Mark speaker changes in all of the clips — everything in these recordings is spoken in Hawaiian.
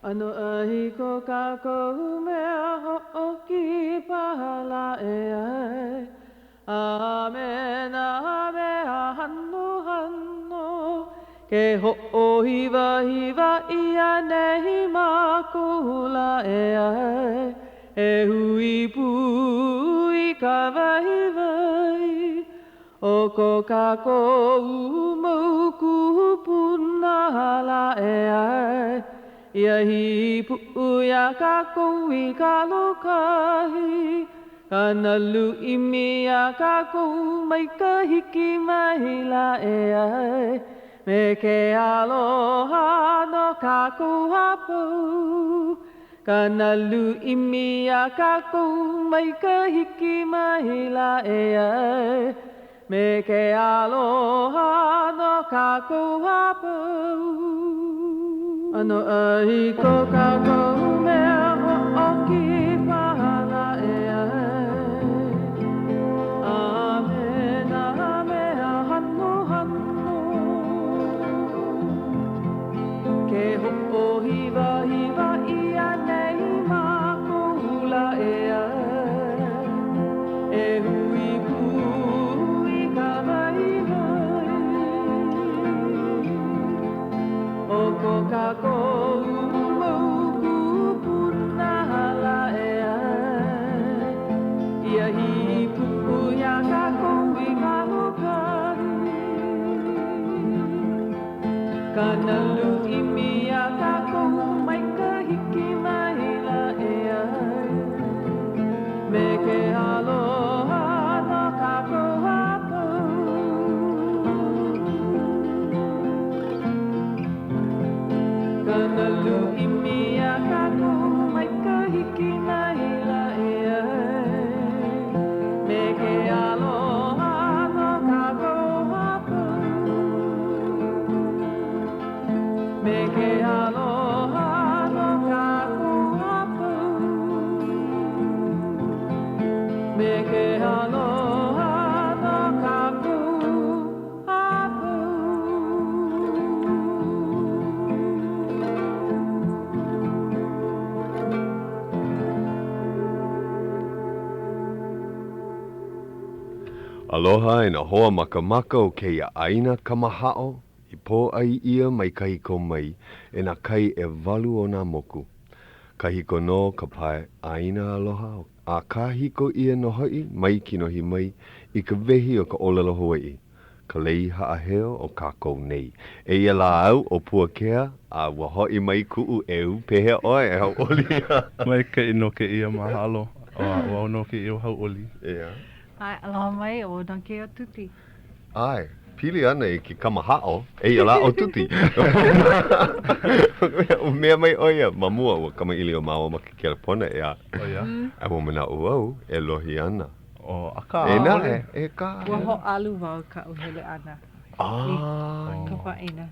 Speaker 1: Ano ahiko kako mea ho'oki pahala e ai. Amena mea hano hano. Ke ho'ohiva hiva ia nehi makula e ai. E hui pui ka vai vai. O ko kako umauku punala e ai. Ia hi pu'uia kako I kalokahi. Kanalu imia kako mai ka hiki mahila e ai. Me ke aloha no kako hapau. Kanalu imia kako mai ka hiki mahila e ai. Me ke aloha no kako hapau. Ano ahiko kako mea ho'oki pahala e ai. Amena mea hano hano. Ke ho'ohiva hiva ia nei makula e ai. E hui pui ka vai vai. O ko kako umauku punala e ai. Ia hi pu'uia kako I kalokahi. Kanalu imia kako mai ka hiki mahila e ai. Me ke aloha no kako hapau. Kanalu imia kako mai ka hiki mahila e ai. Me ke aloha no kako hapau. Me ke aloha no kako hapau. Me ke aloha no kako hapau.
Speaker 2: Aloha e na hoa makamaka o keia aina kamahao I pō ai ia mai kahiko mai e na kai e walu o nā moku. Kahiko no ka pai aina aloha a kahiko ia no hoi mai kinohi mai I ka wehi o ka olelo Hawai'i. Ka lei haaheo o kākou nei. E ia la au o Puakea a wahoi mai ku'u e upehe oe e Hauʻoli.
Speaker 3: Mai ke ino ke ia mahalo. O no ke ia Hauʻoli.
Speaker 2: Yeah.
Speaker 4: Ai, aloha mai o na ke o Tuti.
Speaker 2: Ai, pili ana I ke kamahao, e ia la o Tuti. Mea mai oia, mamua ua kamaili o maua ma ke kelepona e a.
Speaker 3: O ia?
Speaker 2: A mo mana uau, e lohi ana.
Speaker 3: O aka
Speaker 2: E na
Speaker 3: ole.
Speaker 2: e ka.
Speaker 4: Ua ho alu wau ka uhele ana. Ka paina.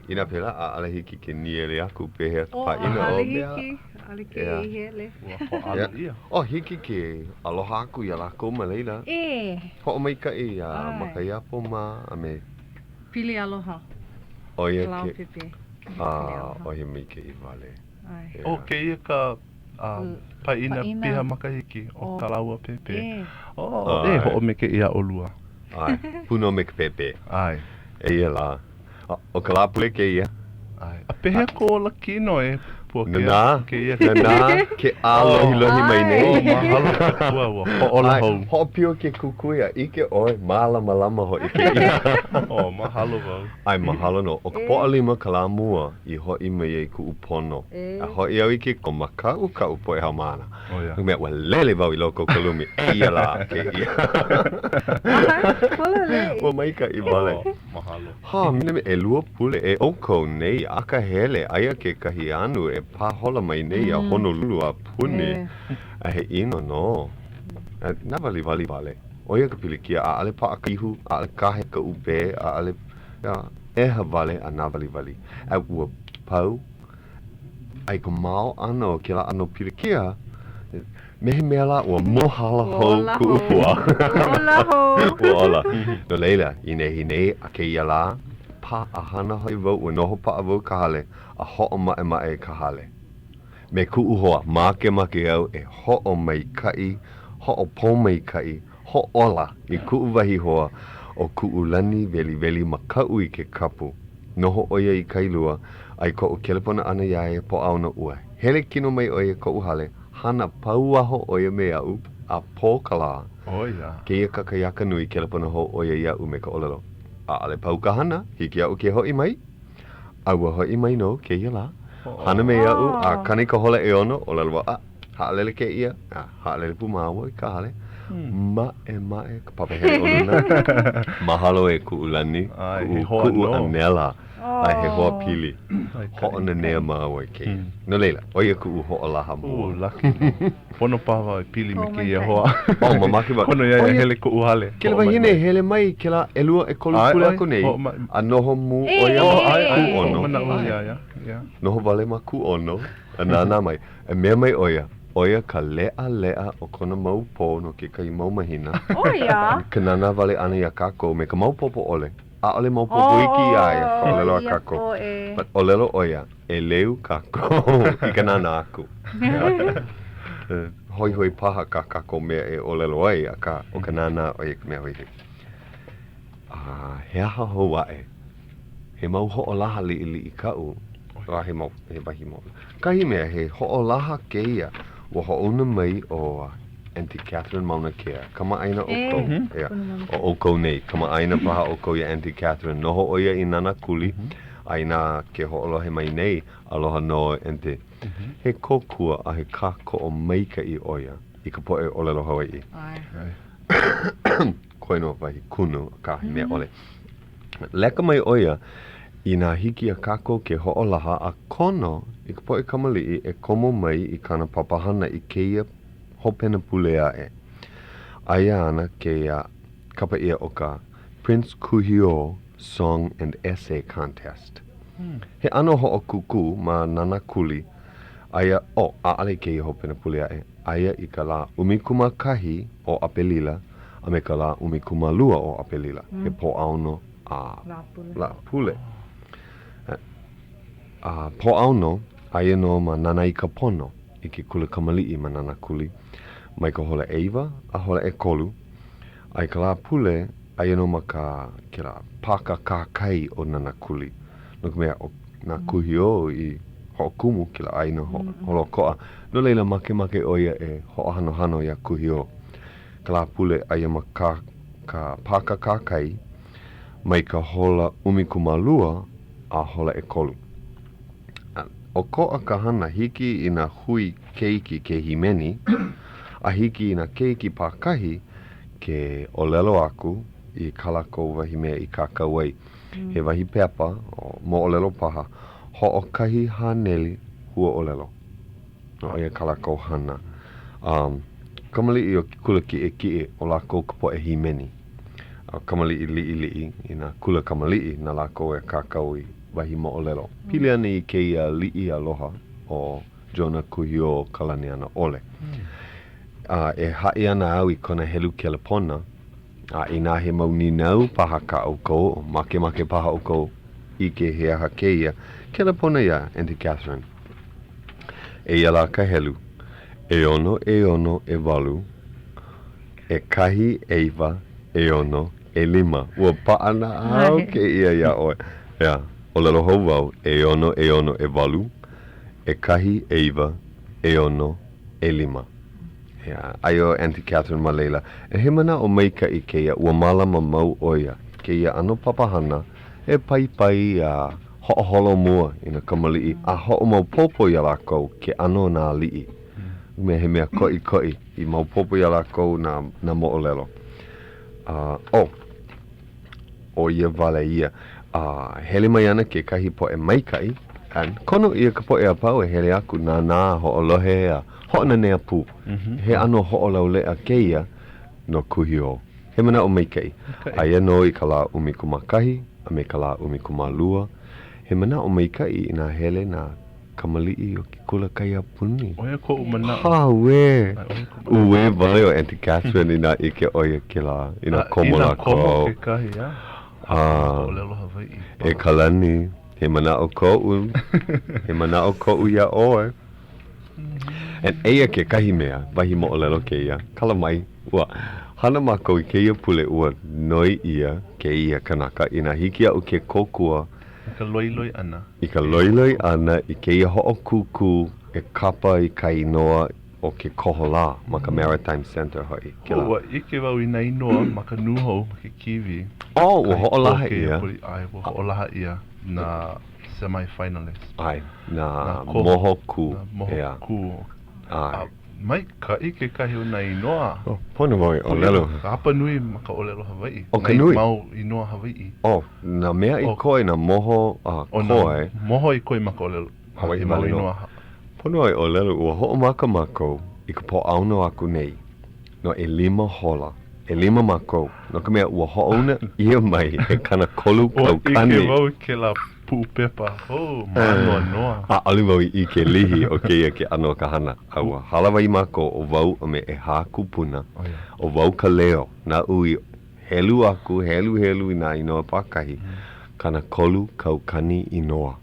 Speaker 2: Ina pela a ala hiki ke niele aku pehe
Speaker 4: O,
Speaker 2: paina o
Speaker 4: ale
Speaker 2: mea.
Speaker 4: hiki. Ale ke
Speaker 2: Yeah.
Speaker 4: I hele.
Speaker 3: Ua ho ala ia.
Speaker 2: O hiki ke aloha aku ia lako ma leila.
Speaker 4: E,
Speaker 2: Ho mai ka I a
Speaker 4: Ai.
Speaker 2: makaiapo ma a me.
Speaker 4: pili aloha.
Speaker 2: O ia
Speaker 4: Lau
Speaker 2: ke.
Speaker 4: pepe.
Speaker 2: O ia mai ke I wale.
Speaker 4: Ai.
Speaker 3: O ke ia ka paina
Speaker 4: Paina.
Speaker 3: piha makahiki o
Speaker 4: O.
Speaker 3: ka laua pepe.
Speaker 4: E,
Speaker 3: O,
Speaker 2: Ai.
Speaker 3: ho me ke ia olua.
Speaker 2: Ai, puno me ke pepe.
Speaker 3: Ai.
Speaker 2: E ia la. O ka la pule ke ia.
Speaker 3: Ai. A pehe ko la kino e Puakea.
Speaker 2: Nana,
Speaker 3: Ke ia.
Speaker 2: nana, ke alohi lohi mai
Speaker 4: Ai.
Speaker 2: nei.
Speaker 3: O, mahalo ka tua ua. Ho ola
Speaker 2: Ai,
Speaker 3: hou.
Speaker 2: Ho'opio ke kukuia, ike oi, malama lama ho ike ia.
Speaker 3: O, mahalo wau.
Speaker 2: Ai, mahalo no. O ka po'alima ka la mua, I ho'i mai ei ku upono.
Speaker 4: E.
Speaker 2: A ho'i au ike ko makau ka upo e haumana.
Speaker 3: O ia.
Speaker 2: Mea ua lele wau I loko ka lumi. E ia la, ke ia.
Speaker 4: Wala le.
Speaker 2: Ua maika I wale.
Speaker 3: O, mahalo.
Speaker 2: Ha, mine me e lua pule e oko nei Akahele aia ke kahi anu e pahola mai nei a Honolulu a puni.
Speaker 4: E.
Speaker 2: A he ino no. Na wali wale. Oia ka pilikia a ale pa akihu, a ale kahe ka ube, a ale eha wale a na wali. A ua pau, ai ka mao ana o ke la ano pilikia, mehe mea la ua mohala hou
Speaker 4: Ola
Speaker 2: ku
Speaker 4: hou.
Speaker 2: upua.
Speaker 4: Ola hou.
Speaker 2: Ua ola. No leila, hine a ke ia la, pa a hana hoi wau, ua noho pa a wau ka hale, a ho'o mae mae ka hale. Me ku'u hoa, make au e ho'o mai kai, ho'o pō mai kai, ho'ola I ku'u wahi hoa o ku'u lani veli makau I ke kapu. Noho oia I kailua, ai ko'u kelepona ana iae po auna ua. Hele kino mai oia ko'u hale, hana pauaho oia me au, a pō kala. Keia kakayaka nui kelepona ho oia iau me ka olelo. A ale pau ka hana, hiki au ke hoi mai. Aua hoi mai no, keia la. Hana me iau, a kani ka hola e ono, olelo a, haalele ke ia, haalele pu maua I ka hale. Mae, ka papahele oluna. Mahalo e ku'ulani, ku'u anela. Ai he hoa pili. Ho'o na nea maua I keia. No leila, oia ku'u ho'o laha mua.
Speaker 3: Laki. Pono pawa pili me ke ia hoa.
Speaker 2: Mamaki ba.
Speaker 3: Pono ia hele ku'u hale.
Speaker 2: Ke la wahine hele mai ke la elua e kolu kule ako nei. A noho mu oia ku ono. Noho wale ma ku ono. A nana mai. E mea mai oia. Oia ka lea o kona mau po no ke kai mau mahina.
Speaker 4: Oia.
Speaker 2: Ka nana wale ana ia kako me ka mau popo ole. A ole mau popo iki aia ka olelo a kako. But olelo oia. E leu kako. I ka nana aku. Hoi paha ka kako mea e olelo ai a ka o ka nana o e mea hoi. He aha Hawaiʻi. He mau ho'olaha li I kau. He mau, he wahi mau. Kahi mea he ho'olaha keia wa ho'ona mai o Auntie Catherine Mauna Kea. Kama aina o kou. O kou nei. Kama aina paha o kou ia Auntie Catherine. Noho oia I nana kuli. Aina ke ho'olohe mai nei. Aloha no Auntie. He kokua a he kako o maika I oia. I ka poe olelo Hawai'i. Koe no wahi kunu ka mea ole. Leka mai oia I nā hiki a kako ke ho'olaha a kono I ka poe kamali'i e komo mai I kana papahana I keia hopena pulea e. Aia ana ke kapa ia o ka Prince Kuhio Song and Essay Contest. He ano ho'o kuku ma nana kuli aia aale keia hopena pulea e. Aia I ka la umikuma kahi o Apelila a me ka la umikuma lua o Apelila. He po auno a la pule. Po auno aia no ma nana I ka pono I ke kula kamali'i ma nana kuli. Mai ka hola eiva a hola e kolu. Ai ka la pule aia no ma ka ke la paka kakai o nana kuli. No ka mea o nā kuhio I ho'okumu ke la aina holokoa. No leila make oia e ho'ohano ia kuhio. Ka la pule aia ma ka paka kakai mai ka hola umikumalua a hola e kolu. O ko'a ka hana hiki I nā hui keiki ke himeni, a hiki I nā keiki pākahi ke olelo aku I kalako wahi mea I kakauai. He wahi peapa o mo olelo paha, ho'o kahi haneli hua olelo. No ia kalako hana. Kamali'i o kula ki o lako ka poe himeni. Kamali'i li'i I nā kula kamali'i nā lako e kakau I wahi mo olelo. Pili ana I keia li'i aloha o Jonah Kuhio Kalani ana ole. E ha'i ana au I kona helu kelepona. I nā he mau ninau paha ka au kou, make paha au kou I ke he aha keia. Kelepona ia, Auntie Catherine. E ia la ka helu. E ono, e walu. E kahi, eiva, e ono, e lima. Ua paana au ke ia oe. Ia, o lelo hou wau. E ono, e walu. E kahi, eiva, e ono, e lima. Ia, aio Auntie Catherine ma leila. E he mana o maika I keia, ua malama mau oia. Keia ano papahana, e pai a ho'oholo mua I na kamali'i. A ho'o mau popo ia lako ke ano nā li'i. Me he mea koi I mau popo ia lako na mo'olelo. O ia vale ia. Hele mai ana ke kahi po e maikai. Kono ia ka po e apau e hele aku nā ho'olohe a ho'ona nea pū. He ano ho'olaulea keia no kuhio. He mana o maikai. Aia no I ka la umikumakahi, a me ka la umikumalua. He mana o maikai I nā hele nā kamali'i o ki kula kai a puni.
Speaker 3: Oia ko umana.
Speaker 2: Ue vai o Auntie Catherine I nā ike oia ke la, I nā komo la ko.
Speaker 3: Ina komo ke kahi, ya. Olelo Hawai'i.
Speaker 2: E kalani, he mana o ko'u. He mana o ko'u ia oe. And eia ke kahi mea, wahi mo o lelo ke ia, kala mai, ua, hana mākou I ke ia pule ua noi ia ke ia kanaka, ina hiki au ke kokua,
Speaker 3: Ka loiloi ana.
Speaker 2: I ka loiloi ana, I ke ia ho'o kuku, e kapa I ka inoa o ke kohola, ma ka Maritime Center hoi.
Speaker 3: Ua ike wau I nai noa, ma ka nuho, ma ke kiwi.
Speaker 2: Ua ho'olaha ia.
Speaker 3: Ai, ua ho'olaha ia na semi-finalist.
Speaker 2: Ai, na
Speaker 3: koho.
Speaker 2: moho ku.
Speaker 3: Na moho
Speaker 2: Ea.
Speaker 3: ku.
Speaker 2: Ai.
Speaker 3: Mai ka ike kahi o nai noa.
Speaker 2: Pono moi, o lelo.
Speaker 3: Ka hapa nui ma ka olelo Hawai'i.
Speaker 2: O ka nui?
Speaker 3: Nai mau I noa Hawai'i.
Speaker 2: Na mea I koe na moho
Speaker 3: O na
Speaker 2: koe.
Speaker 3: moho I koe ma ka olelo.
Speaker 2: Hawai'i
Speaker 3: mau I
Speaker 2: malinoa.
Speaker 3: noa.
Speaker 2: Pono ai o lelo ua ho'o maka mako I ka po auno aku nei. No e 5 hola. E 5 mako. No ka mea ua ho'ona ia mai e kana kolu kau kani.
Speaker 3: O ike wau ke la pupepa. Manoa noa.
Speaker 2: A aliwau I ke lihi o ke ia ke ano ka hana. Aua halawai mako o wau o me e haku puna. O wau Ka Leo. Na ui helu aku, helu I nā inoa pakahi. Kana kolu kau kani inoa.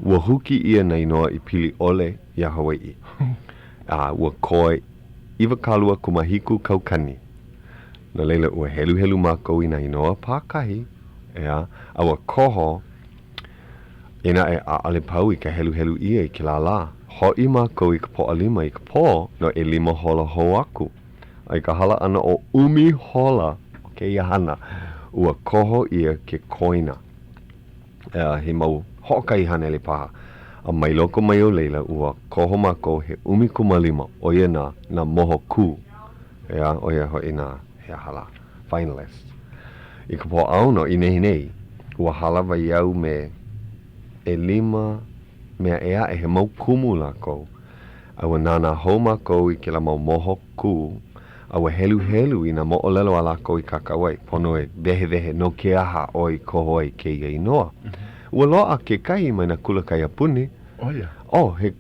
Speaker 2: Ua huki ia na inoa I pili ole ia Hawai'i. Ua koe iwa kalua kumahiku kau kani. Na leila ua helu mako I na inoa pakahi. Ea, aua koho ina e ale pau I ka helu ia I ke la. Hoi mako I ka po alima I ka po no e 5 hola ho aku. Ai ka hala ana o umi hola o ke ia hana. Ua koho ia ke koina. He mau hokai hana le paha. A mai loko mai o leila ua koho mako he umi kumalima o ia na moho ku. Ea, o ia hoi na he hala finalist. I ka po auno I nei ua hala vai au me e 5 mea ea e he mau kumu lako. Aua nana hou mako I ke la mau moho ku. Aua helu I na mo o lelo a lako I kakawai. Pono e vehe no ke aha o I koho ai ke ia inoa. Ua loa ke kai mai na kula kai apuni.
Speaker 3: Ia.
Speaker 2: He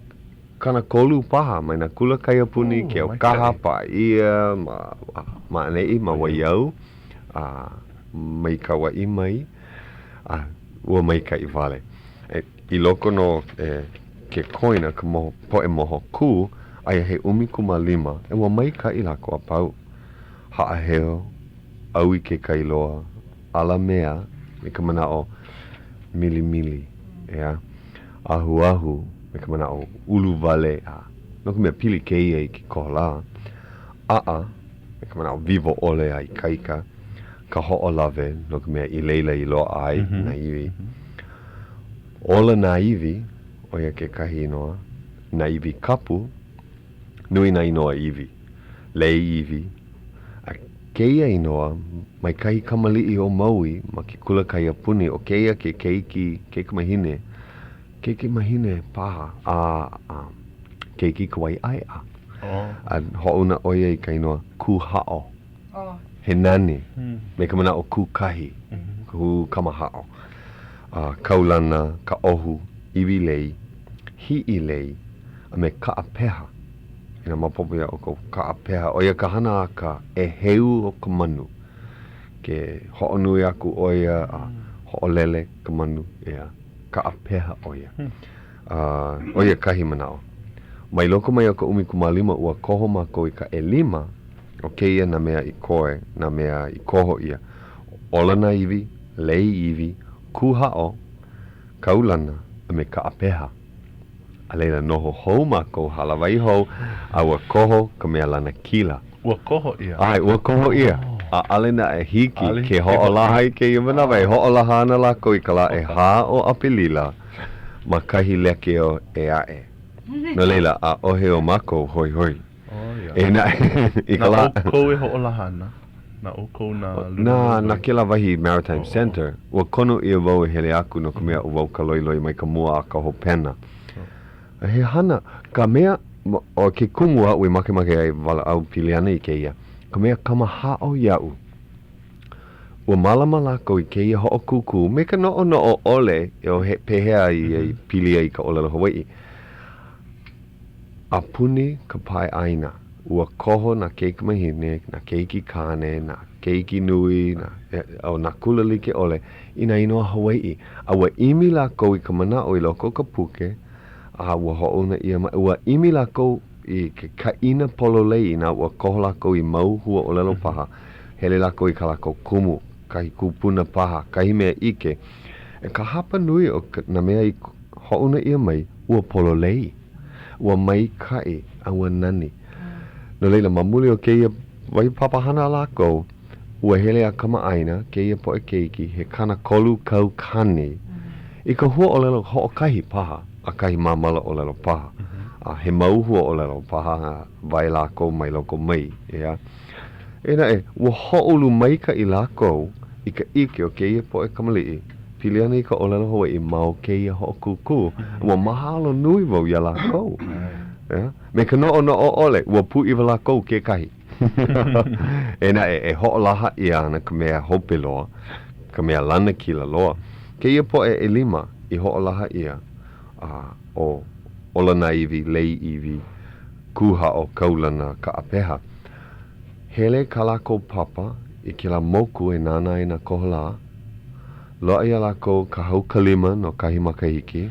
Speaker 2: kana kolu paha mai na kula kai apuni ke o kaha pa ia ma anei ma waiau. Mai kawaii mai. Ua mai kai vale. I loko no ke koina ka moho, po e moho ku ai he umi kumalima. E ua mai kai lako a pau. Haaheo, au I ke kailoa, ala mea, me ka mana o mili, ea. Ahu, me ka mana o ulu vale, no ka mea pili keia I ke kola. Me ka mana o vivo ole ai kaika. Ka ho'o lave, no ka mea I leila I loa ai, na iwi. Ola na iwi, o ia ke kahi inoa, na iwi kapu, nui na inoa iwi. Lei iwi. Keia inoa, mai kahi kamali'i o maui, ma ke kula kai apuni, o keia ke keiki mahine. Keiki mahine paha, keiki kawai ai a. Ho'una oia I ka inoa, ku ha'o. He nani, me ka mana o ku kahi, ku kamaha'o. Kaulana, ka ohu, iwi lei, hi'i lei, a me ka apeha. Ina mapopo ia o ko ka apeha. O ia ka hana aka e heu o ka manu. Ke ho'onui aku o ia ho'olele ka manu ia ka apeha o ia. O ia kahi manao. Mai loko mai o ka umi kumalima ua koho mako I ka 5 o keia na mea I koe, na mea I koho ia. Olana iwi, lei iwi, kuha'o, kaulana, a me ka apeha. A leila noho hou mako, halawai hou, a ua koho ka mea lana kila.
Speaker 3: Ua koho ia.
Speaker 2: Ai, ua koho ia. A alena e hiki ke ho'olaha I ke ia manawa, e ho'olaha ana lako I ka la e ha o apelila, ma kahi leke o e ae. No leila, a ohe o mako, hoi. E na, I ka la.
Speaker 3: Na o kou e ho'olaha ana. Na o kou
Speaker 2: na ke la wahi Maritime Center, ua kono ia wau e hele aku no ka mea o wau ka loiloi mai ka mua a ka hopena. He hana, ka mea, o ke kumua ui make ai wala au pili ana I ke ia, ka mea kamaha'o iau. Ua malama lako I ke ia ho'o kuku, me ka no ole, e o he pehea I pili ai ka olelo Hawai'i. A puni ka pai aina, ua koho na keiki mahine, na keiki kane, na keiki nui, na kula like ole, ina inoa Hawai'i. A ua imi lako I ka mana o I loko ka puke, ua ho'ona ia mai, ua imi lako I ke kaina pololei na ua koho lako I mau hua o lelo paha, hele lako I ka lako kumu, kahi kupuna paha, kahi mea ike. E ka hapa nui o na mea I ho'ona ia mai, ua pololei, ua mai kai, a ua nani. No leila, mamuli o keia wai papahana lako, ua hele a kama aina, keia po e keiki, he kana kolu kau kane, I ka hua o lelo ho o kahi paha, a kahi mamala o lelo paha. He mauhua o lelo paha vai lako mai loko mai, ia. Ena ua ho'olu mai ka I lako, I ka ike o keia po e kamali'i, pili ana I ka o lelo Hawai'i mau keia ho kuku, ua mahalo nui wau ia lako. Me ka no o ole, ua pu'i wa lako ke kahi. Ena ho'olaha ia ana ka mea hope loa, ka mea lana kila loa. Keia po e lima I ho'olaha ia, olana iwi, lei iwi, kuha o kaulana ka apeha. Hele ka lako papa I ke la moku e nana I na kohola. Loa ia lako ka hau kalima no kahi makahiki.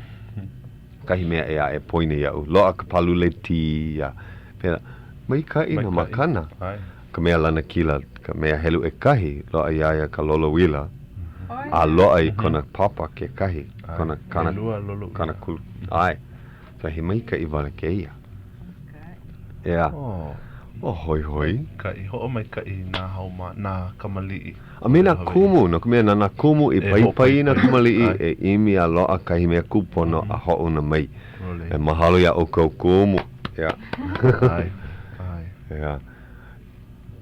Speaker 2: Kahi mea ea e poine iau. Loa ka palule ti ia. Pera, mai ka I na makana. Ka mea lana kila, ka mea helu e kahi. Loa ia ka lolo wila. A loa I kona papa ke kahi. Kona kana kulu. Ai. So he mai ka I wale ke ia. Yeah. Hoi hoi.
Speaker 3: Kai ho mai kai na hauma na kamali'i.
Speaker 2: A me na kumu, no kumea na kumu I pai na kamali'i e imi a loa kahi mea kupono a ho'o na mai. E mahalo ia o kau kumu. Yeah.
Speaker 3: Ai.
Speaker 2: Yeah.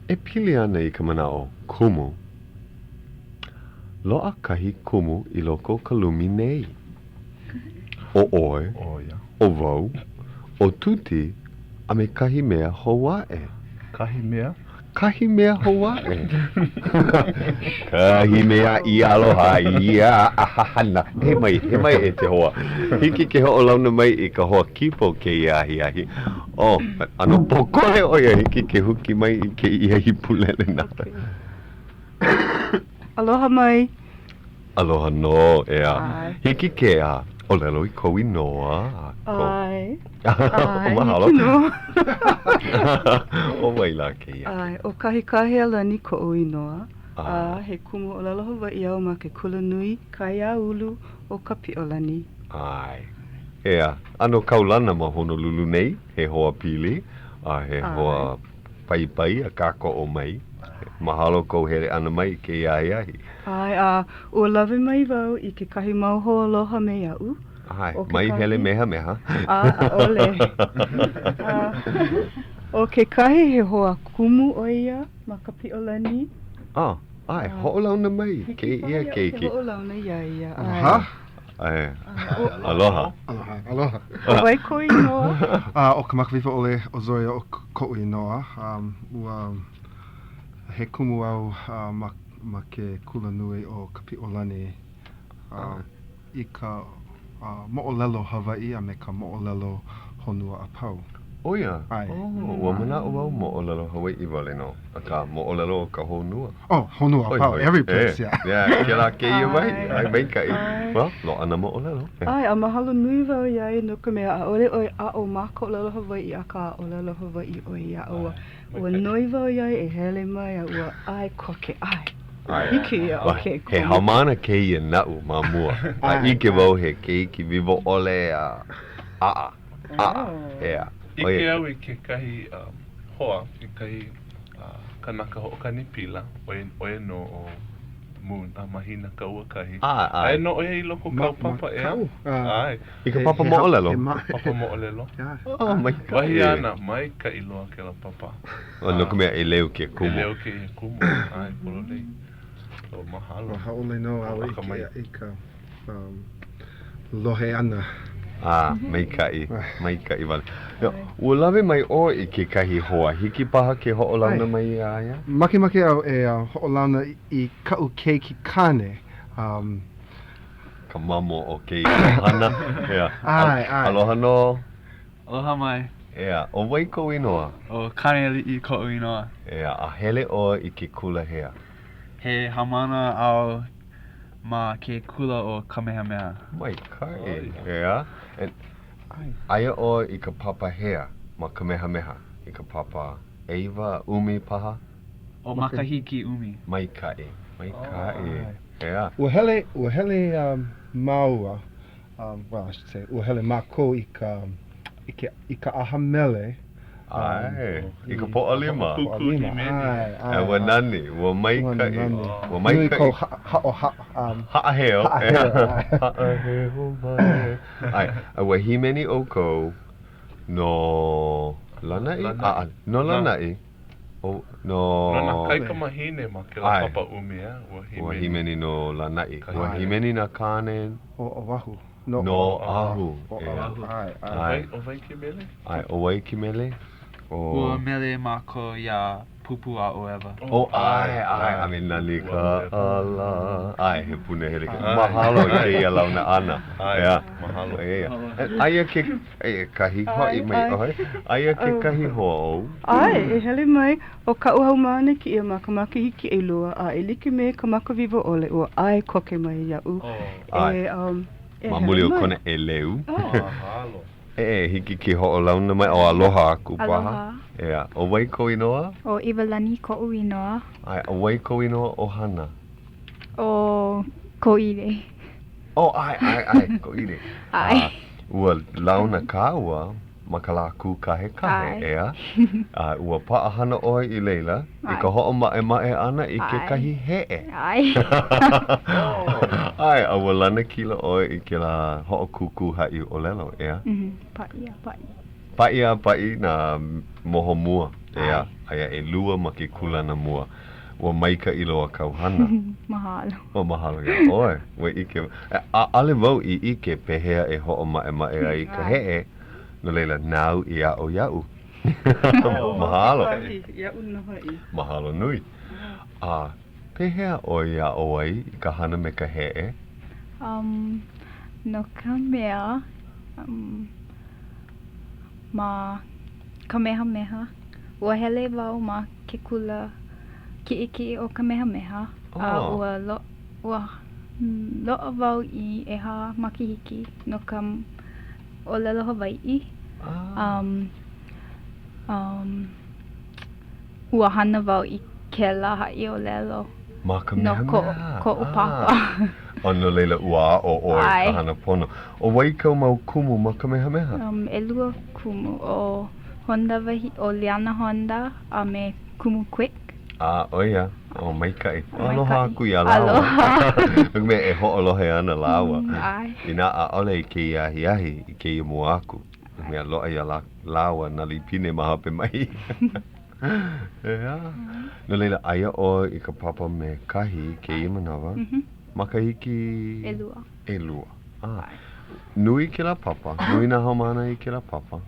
Speaker 2: E pili ana I ka mana o kumu. Loa kahi kumu I loko ka lumi nei. O oe. O wau, o tuti, a me kahi mea Hawai'i.
Speaker 3: Kahi mea?
Speaker 2: Kahi mea Hawai'i. Kahi mea I aloha ia ahahana. He mai e te hoa. Hiki ke ho o launa mai I ka hoa kipo ke ia ahi. Ano pokole o ia hiki ke huki mai I ke ia hipulele na.
Speaker 4: Aloha mai.
Speaker 2: Aloha no, ea. Hiki ke a. O lelo I kou I noa.
Speaker 4: Ai.
Speaker 2: Mahalo. O mai la ke ia.
Speaker 4: Ai, o Kahikahealani kou I noa. He kumu o lalo Hawai'i au ma ke kula nui, kaia ulu o ka pi'olani.
Speaker 2: Ai. Ea, ano kaulana ma Honolulu nei, he hoa pili, he hoa pai a kako o mai. Mahalo kou here ana mai ke iahi.
Speaker 4: Ai, ua lawe mai wau I ke kahi mau ho aloha me iau.
Speaker 2: Ai, mai hele meha.
Speaker 4: Ole. O ke kahi he hoa kumu o ia ma ka pi'olani.
Speaker 2: Ai, ho'olauna mai, ke ia keiki.
Speaker 4: Ho'olauna ia.
Speaker 2: Ai. Aloha.
Speaker 4: O wai ko I noa.
Speaker 5: O Kamakawiwo'ole Osorio o ko'u I noa. Ua he kumu au ma ke kula nui o ka pi'olani I ka mo'olelo Hawai'i a me ka mo'olelo honua a pau.
Speaker 2: O ia?
Speaker 5: Ai.
Speaker 2: Ua mana o au mo'olelo Hawai'i wale no. A ka mo'olelo o ka honua.
Speaker 5: Honua a pau, every place, yeah.
Speaker 2: Yeah, ke la ke ia mai. Ai mai kai. Well, lo ana mo'olelo.
Speaker 4: Ai, a mahalo nui wau iai no ka mea a ole a o mako lelo Hawai'i a ka o lelo Hawai'i o ia. Ua nui wau iai e hele mai a ua ai koke ai. Ike ia, okay.
Speaker 2: He hamana ke ia na'u ma mua. A ike wau he keiki vivo ole a. Yeah.
Speaker 3: Ike au I ke kahi hoa, I kahi kanaka ho'okani pila, oe no o moon, a mahina ka ua kahi. Ai no oe I loko kau papa ea. Ai.
Speaker 2: I ka papa mo'olelo.
Speaker 3: Papa mo'olelo.
Speaker 2: Oh my God.
Speaker 3: Wahi ana, mai ka iloa ke la papa.
Speaker 2: No ka mea e leu ke kumu.
Speaker 3: E leu ke kumu, ai, polo lei. So mahalo.
Speaker 5: Haole no au I ka lohe ana.
Speaker 2: Mai kai wale. Ua lawe mai o I ke kahi hoa, hiki paha ke ho'olauna mai aia?
Speaker 5: Make au e ho'olauna I ka'u keiki kane.
Speaker 2: Ka mamo o keiki hana.
Speaker 5: Ai.
Speaker 2: Aloha no.
Speaker 6: Aloha mai.
Speaker 2: O wai ko inoa?
Speaker 6: O Kanealani'i ko inoa.
Speaker 2: A hele o I ke kula hea.
Speaker 6: He hamana au ma ke kula o Kamehameha.
Speaker 2: Mai kai. Aia o I ka papa hea ma Kamehameha I ka papa Eiva umi paha
Speaker 6: O makahiki umi.
Speaker 2: Maikai Yeah
Speaker 5: Ua hele maua well I should say ua hele mako I ka aha mele
Speaker 2: Ai I ka po'a lima
Speaker 5: ai
Speaker 2: Ua nani Ua maikai
Speaker 5: Nui ko
Speaker 2: Ha'aheo Ha'aheo mai Ai Ua himeni o kou No Lanai? No lanai No
Speaker 3: na kaika mahine ma ke la papa umi
Speaker 2: Ua himeni no lanai Ua himeni na kane
Speaker 5: O wahu
Speaker 2: No ahu
Speaker 5: ai
Speaker 3: O vai ki mele?
Speaker 2: Ai o wai ki mele
Speaker 6: Ua mele mako ia pupu a o ewa.
Speaker 2: Ai I mean nani ka ala Ai he pune hele ka Mahalo ke ia launa ana Yeah
Speaker 3: Mahalo
Speaker 2: Aia ke kahi hoi mai oi Aia ke kahi ho
Speaker 4: Ai, e hele mai o ka uhau maane ki ia makamaki hiki e lua a e like me Kamakawiwo'ole ua ai koke mai ia'u.
Speaker 2: Mamuli o kona e leu
Speaker 3: Mahalo
Speaker 2: hiki ki ho'o launa mai o aloha aku paha
Speaker 7: Aloha.
Speaker 2: Yeah, o wai ko inoa
Speaker 7: O Iwalani ko'u inoa.
Speaker 2: Ai, o wai ko inoa o hana
Speaker 7: O Koide.
Speaker 2: Ai, ko ine
Speaker 7: Ai.
Speaker 2: Ua launa ka ua makalaku kahikahe ea Ua paahana oi I leila I ka ho'o mae ana I ke kahi he'e
Speaker 7: Ai.
Speaker 2: Ai, ua lana kila oi I ke la ho'o kuku hai o lelo ea Pa'i na moho mua ea Aia e lua ma ke kulana mua Ua maika I loa kauhana
Speaker 7: Mahalo.
Speaker 2: O mahalo ia oi Ua ike Ale wau I ike pehea e ho'o mae ai ka he'e No leila nau I a'o ia'u Mahalo
Speaker 4: Ia'u no hai
Speaker 2: Mahalo nui Pehea o ia'o ai I ka hana me ka he'e
Speaker 7: No ka mea ma Kamehameha. Ua hele wau ma ke kula ki'i o Kamehameha. Ua lo'a wau I eha makihiki no ka olelo Hawai'i. Ua hana wau I ke la ha'i o lelo.
Speaker 2: Ma Kamehameha
Speaker 7: Ko'u papa.
Speaker 2: O no leila ua o oi
Speaker 7: Ai.
Speaker 2: ka hana pono O wai kau mau kumu ma Kamehameha
Speaker 7: Elua kumu o Honda wahi, o Liana Honda a me kumu quick.
Speaker 2: Oia O maikai Aloha aku ia
Speaker 7: Aloha.
Speaker 2: lawa Me e ho'olohe ana lawa
Speaker 7: Ai.
Speaker 2: Ina aole I ke iahi I ke ia mua aku Mea loa ia lawa na lipine maha pe mai No leila aia o I ka papa me kahi ke ia manawa Makahiki Elua Nui ke la papa Nui na haumana I ke la papa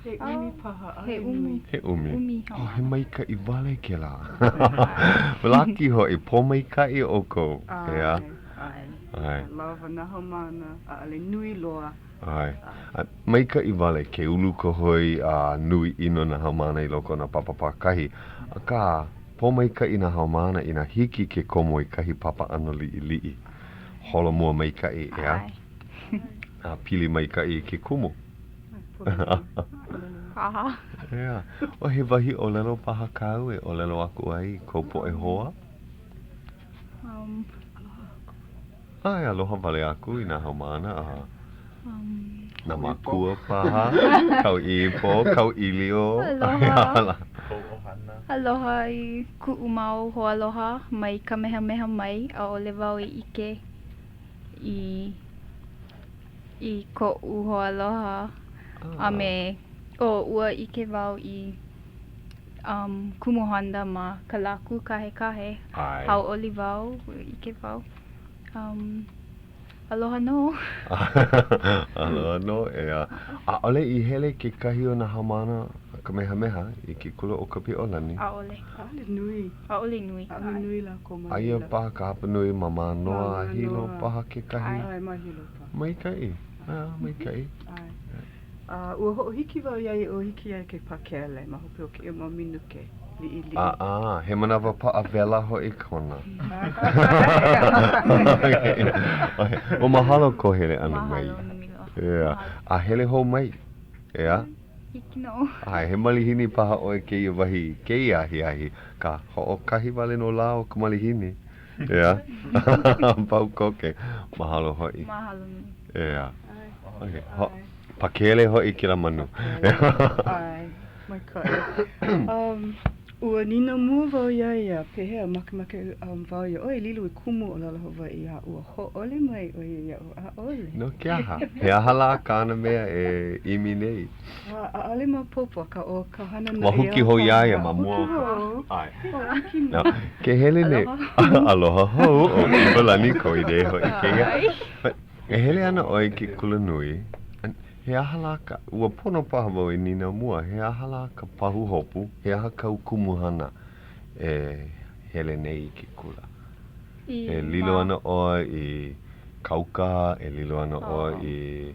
Speaker 4: He umi paha
Speaker 7: He umi.
Speaker 2: He umi He maika I wale ke la Laki ho I po maika I oko Ai
Speaker 4: Lava na haumana a ale nui loa
Speaker 2: Ai Maika I wale ke ulu ko hoi Nui ino na haumana I loko na papa pakahi Ka Po maika I na haumana I na hiki ke komo I kahi papa ano li'i Holo mua maika I ea Pili maika I ke kumu O he wahi o lelo paha kau e o lelo aku ai ko po e hoa Ai aloha wale aku I na haumana Na makua paha Kau ipo, kau ilio
Speaker 7: Aloha. Aloha I ku'u mau ho aloha mai Kamehameha mai a ole wau I ike I ko'u ho aloha a me ua ike wau I kumu Honda ma ka laku kahikahe Hau'oli wau ike wau aloha no
Speaker 2: Aloha no ole I hele ke kahi o na haumana Kamehameha I ke kula o Kapi'olani
Speaker 7: Aole
Speaker 4: nui
Speaker 7: Hau'oli nui
Speaker 4: nui la ko mai
Speaker 2: Aia paha ka hapa nui mama noa hilo paha ke kahi
Speaker 4: Ai ma hilo paha
Speaker 2: Maikai Maikai
Speaker 4: Ua ho hiki wau iai o hiki ai ke pakele ma hope o ke ia minuke li'i
Speaker 2: He manawa pa'a vela ho I kona O mahalo ko hele ana mai
Speaker 7: Mahalo numilo
Speaker 2: Yeah. A hele ho mai. Yeah.
Speaker 7: Hiki no.
Speaker 2: Ai, he malihini paha oe ke wahi ke ahi ka ho'okahi wale no la o ka malihini. Yeah. Pau koke. Mahalo hoi.
Speaker 7: Mahalo.
Speaker 2: Yeah. Okay. Pakele hoi ki la manu.
Speaker 4: Ai, mai kai. Ua nina mua wau ia pehea makamake wau ia oi lilo I kumu o lala Hawai'i a ua ho'ole mai o ia o a'ole.
Speaker 2: No kia ha. He ahala kāna mea e imi nei.
Speaker 4: A'ale ma popo ka o ka hana na
Speaker 2: Ma huki ho iaia ma mua. Ai. No, ke hele ne. Aloha ho o Iwalani Koide ho I keia. E hele ana oi ki kulanui. He ahala ka, ua pono paha wau I nina mua, he ahala ka pahu hopu, he aha kau kumuhana e hele nei ki kula. E lilo ana oi I kauka, e lilo ana oi I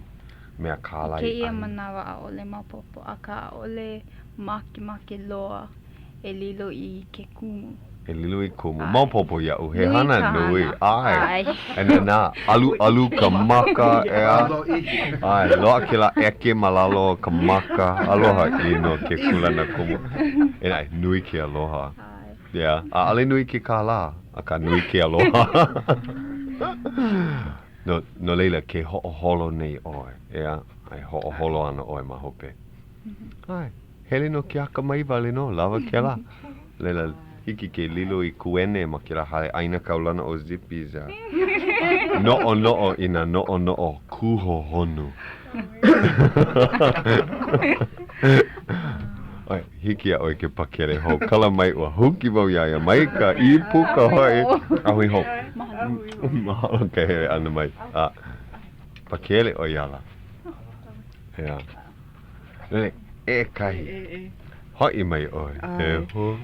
Speaker 2: mea kālai.
Speaker 7: Ke ia manawa a ole mapopo, a ka ole make loa e lilo I ke kumu.
Speaker 2: E lilo I kumu. Maupopo iau, he hana nui. Ai. E nā, alu ka maka e a. Ai, loa ke la eke malalo ka maka. Aloha I no ke kulana kumu. E nai, nui ke aloha. Yeah. A ale nui ke kāla. A ka nui ke aloha. No leila, ke ho'oholo nei oe. Ea, ai ho'oholo ana oe mahope. Ai, hele no ke aka mai wale no, lava ke la. Leila, hiki ke lilo I kuene ma kira hae aina kaulana o zippies a. No'o ina no'o kuho honu. Ai, hiki a oi ke pakere ho. Kala mai ua huki wau iaia. Mai ka I puka hoi. Ahui ho. Mahalo ke he ana mai. Pakere o iala. Ea. Nene, e kahi. Hoi mai oi. E hoi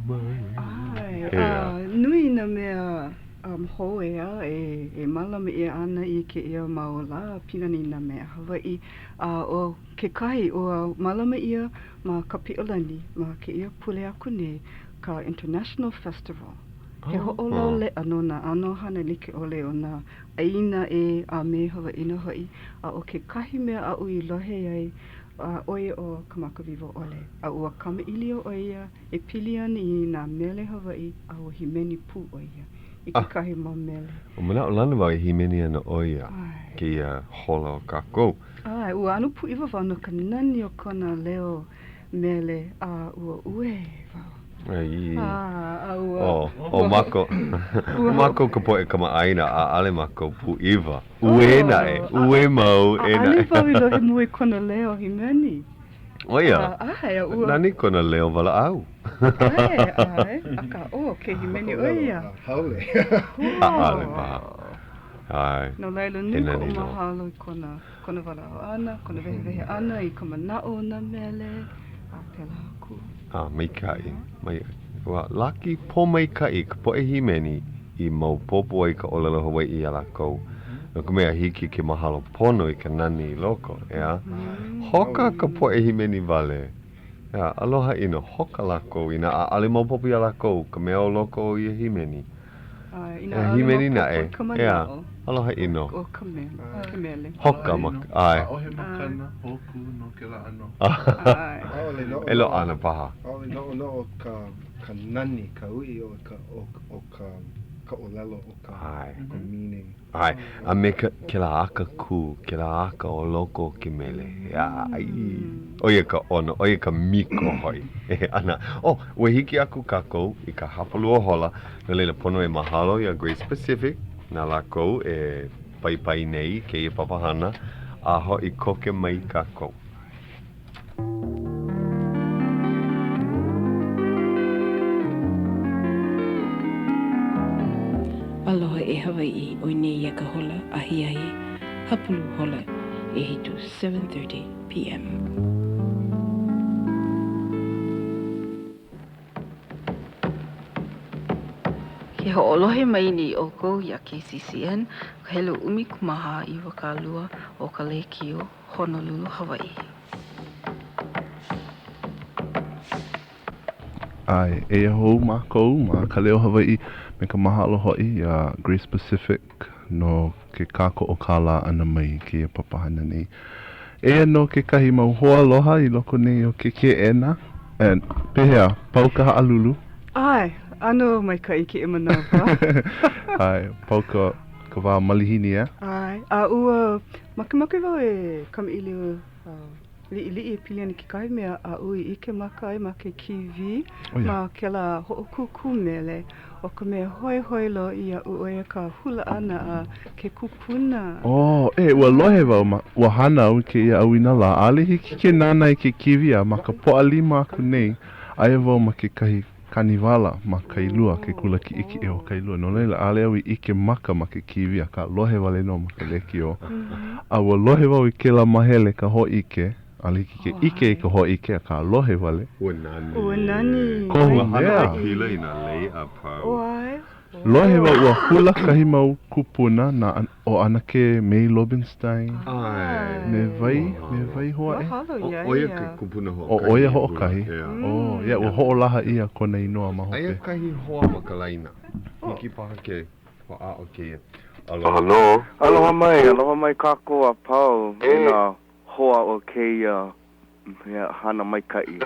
Speaker 2: mai.
Speaker 4: Nui na mea hoe a e malama ia ana I ke ia maola pinani na mea Hawai'i o ke kahi o malama ia ma Kapi'olani ma ke ia pule aku nei ka International Festival. He ho'olo le ano na ano hana like ole o na aina e a me Hawai'i na hoi a o ke kahi mea a ui lohe ai oe o Kamakawiwo'ole. A ua kamaili o ia e pili ana I nā mele Hawai'i a o himeni pū o ia. I ke kahi mau mele.
Speaker 2: O mana o lana wau himeni ana o ia. Ke ia hola o kākou.
Speaker 4: Ai, ua anu pu iwa wau no ka nani o kona leo mele a ua ue wau.
Speaker 2: Ai. O mako. Mako ka poe kama aina a ale mako pu iwa. Ue na e. Ue mau e na e.
Speaker 4: Ale wau I lohe mui kona leo himeni.
Speaker 2: O ia.
Speaker 4: Ai, ua.
Speaker 2: Nani kona leo wala au.
Speaker 4: Ai. Aka ke himeni o ia.
Speaker 5: Haole.
Speaker 2: Ale paha. Ai.
Speaker 4: No laila nuka o mahalo I kona wala o ana, kona vehe ana I ka manao na mele. A pela aku.
Speaker 2: Mai kai. Mai. Wa laki po mai kai ka poe himeni I mau popo I ka olelo Hawai'i ala kou. No ka mea hiki ke mahalo pono I ka nani I loko, ea. Hoka ka poe himeni wale. Ea, aloha ino, hoka lako ina a ale mau popo I ala kou, ka mea o loko o ia himeni. Ea himeni na e, ea, aloha ino.
Speaker 4: O ka mele.
Speaker 2: Hoka maka, ai.
Speaker 3: Ohe makana, hoku no ke la ano.
Speaker 4: Ai.
Speaker 2: Elo ana paha.
Speaker 5: Aole no ka nani, ka ui o ka olelo o ka meaning.
Speaker 2: Ai, a me ke la aka ku, ke la aka o loko ki mele. Ai, oia ka ono, oia ka miko hoi. Ana, ue hiki aku kākou I ka hapalu o hola, na leila pono e mahalo I a Grace Pacific, na lako e pai nei ke I papahana, a ho I koke mai kākou.
Speaker 8: Aloha e Hawai'i o nei ia ka hola ahiahi hapulu hola e hitu 7:30 p.m.
Speaker 9: Ke ho'olohe mai ni oko ia KCCN hele umi kumaha I wakalua o Ka Leo Honolulu, Hawai'i.
Speaker 3: Ai, e hou mākou ma Ka Leo Hawai'i me ka mahalo hoi a Grace Pacific no ke kako o kala ana mai ke papahana nei. E no ke kahi mau hoa aloha I loko nei o ke ena. And pehea, pauka ha'alulu.
Speaker 4: Ai, ano mai ka ike e manawa.
Speaker 3: Ai, pauka ka wā malihini e.
Speaker 4: Ai, a ua makimaki wau e kamaʻilio liʻiliʻi e pili ana ke kahi mea a ui ike maka ai ma ke kiwi ma ke la hoʻokuku mele o ka mea hoi hoi lo I a ua ka hula ana a ke kupuna.
Speaker 3: Oh, ua lohe wau ua hana au ke ia auina la ale hiki ke nana I ke kiwi a ma ka poʻalima aku nei aia wau ma ke kahi kaniwala ma kailua ke kula ki iki e o kailua no leila ale au I ike maka ma ke kiwi a ka lohe wale no ma ke leki o a ua lohe wau I ke la mahele ka ho ike ale hiki ke ike I ka ho ike a ka lohe wale
Speaker 2: Ua nani.
Speaker 4: Ua nani.
Speaker 2: Kohu hana hila I na lei a pau.
Speaker 4: Wai.
Speaker 3: Lohe wau ua hula kahi mau kupuna na o ana ke May Lobenstein.
Speaker 2: Ai.
Speaker 3: Me vai hoa e.
Speaker 2: Oia ke kupuna hoa.
Speaker 3: O oia ho kahi. Oh, ia ua ho laha ia kona inoa ma hope.
Speaker 2: Aia kahi hoa makalaina. Hiki paha ke hoa o ke ia. Aloha.
Speaker 10: Aloha mai kako a pau. Ina hoa o ke hana mai kai.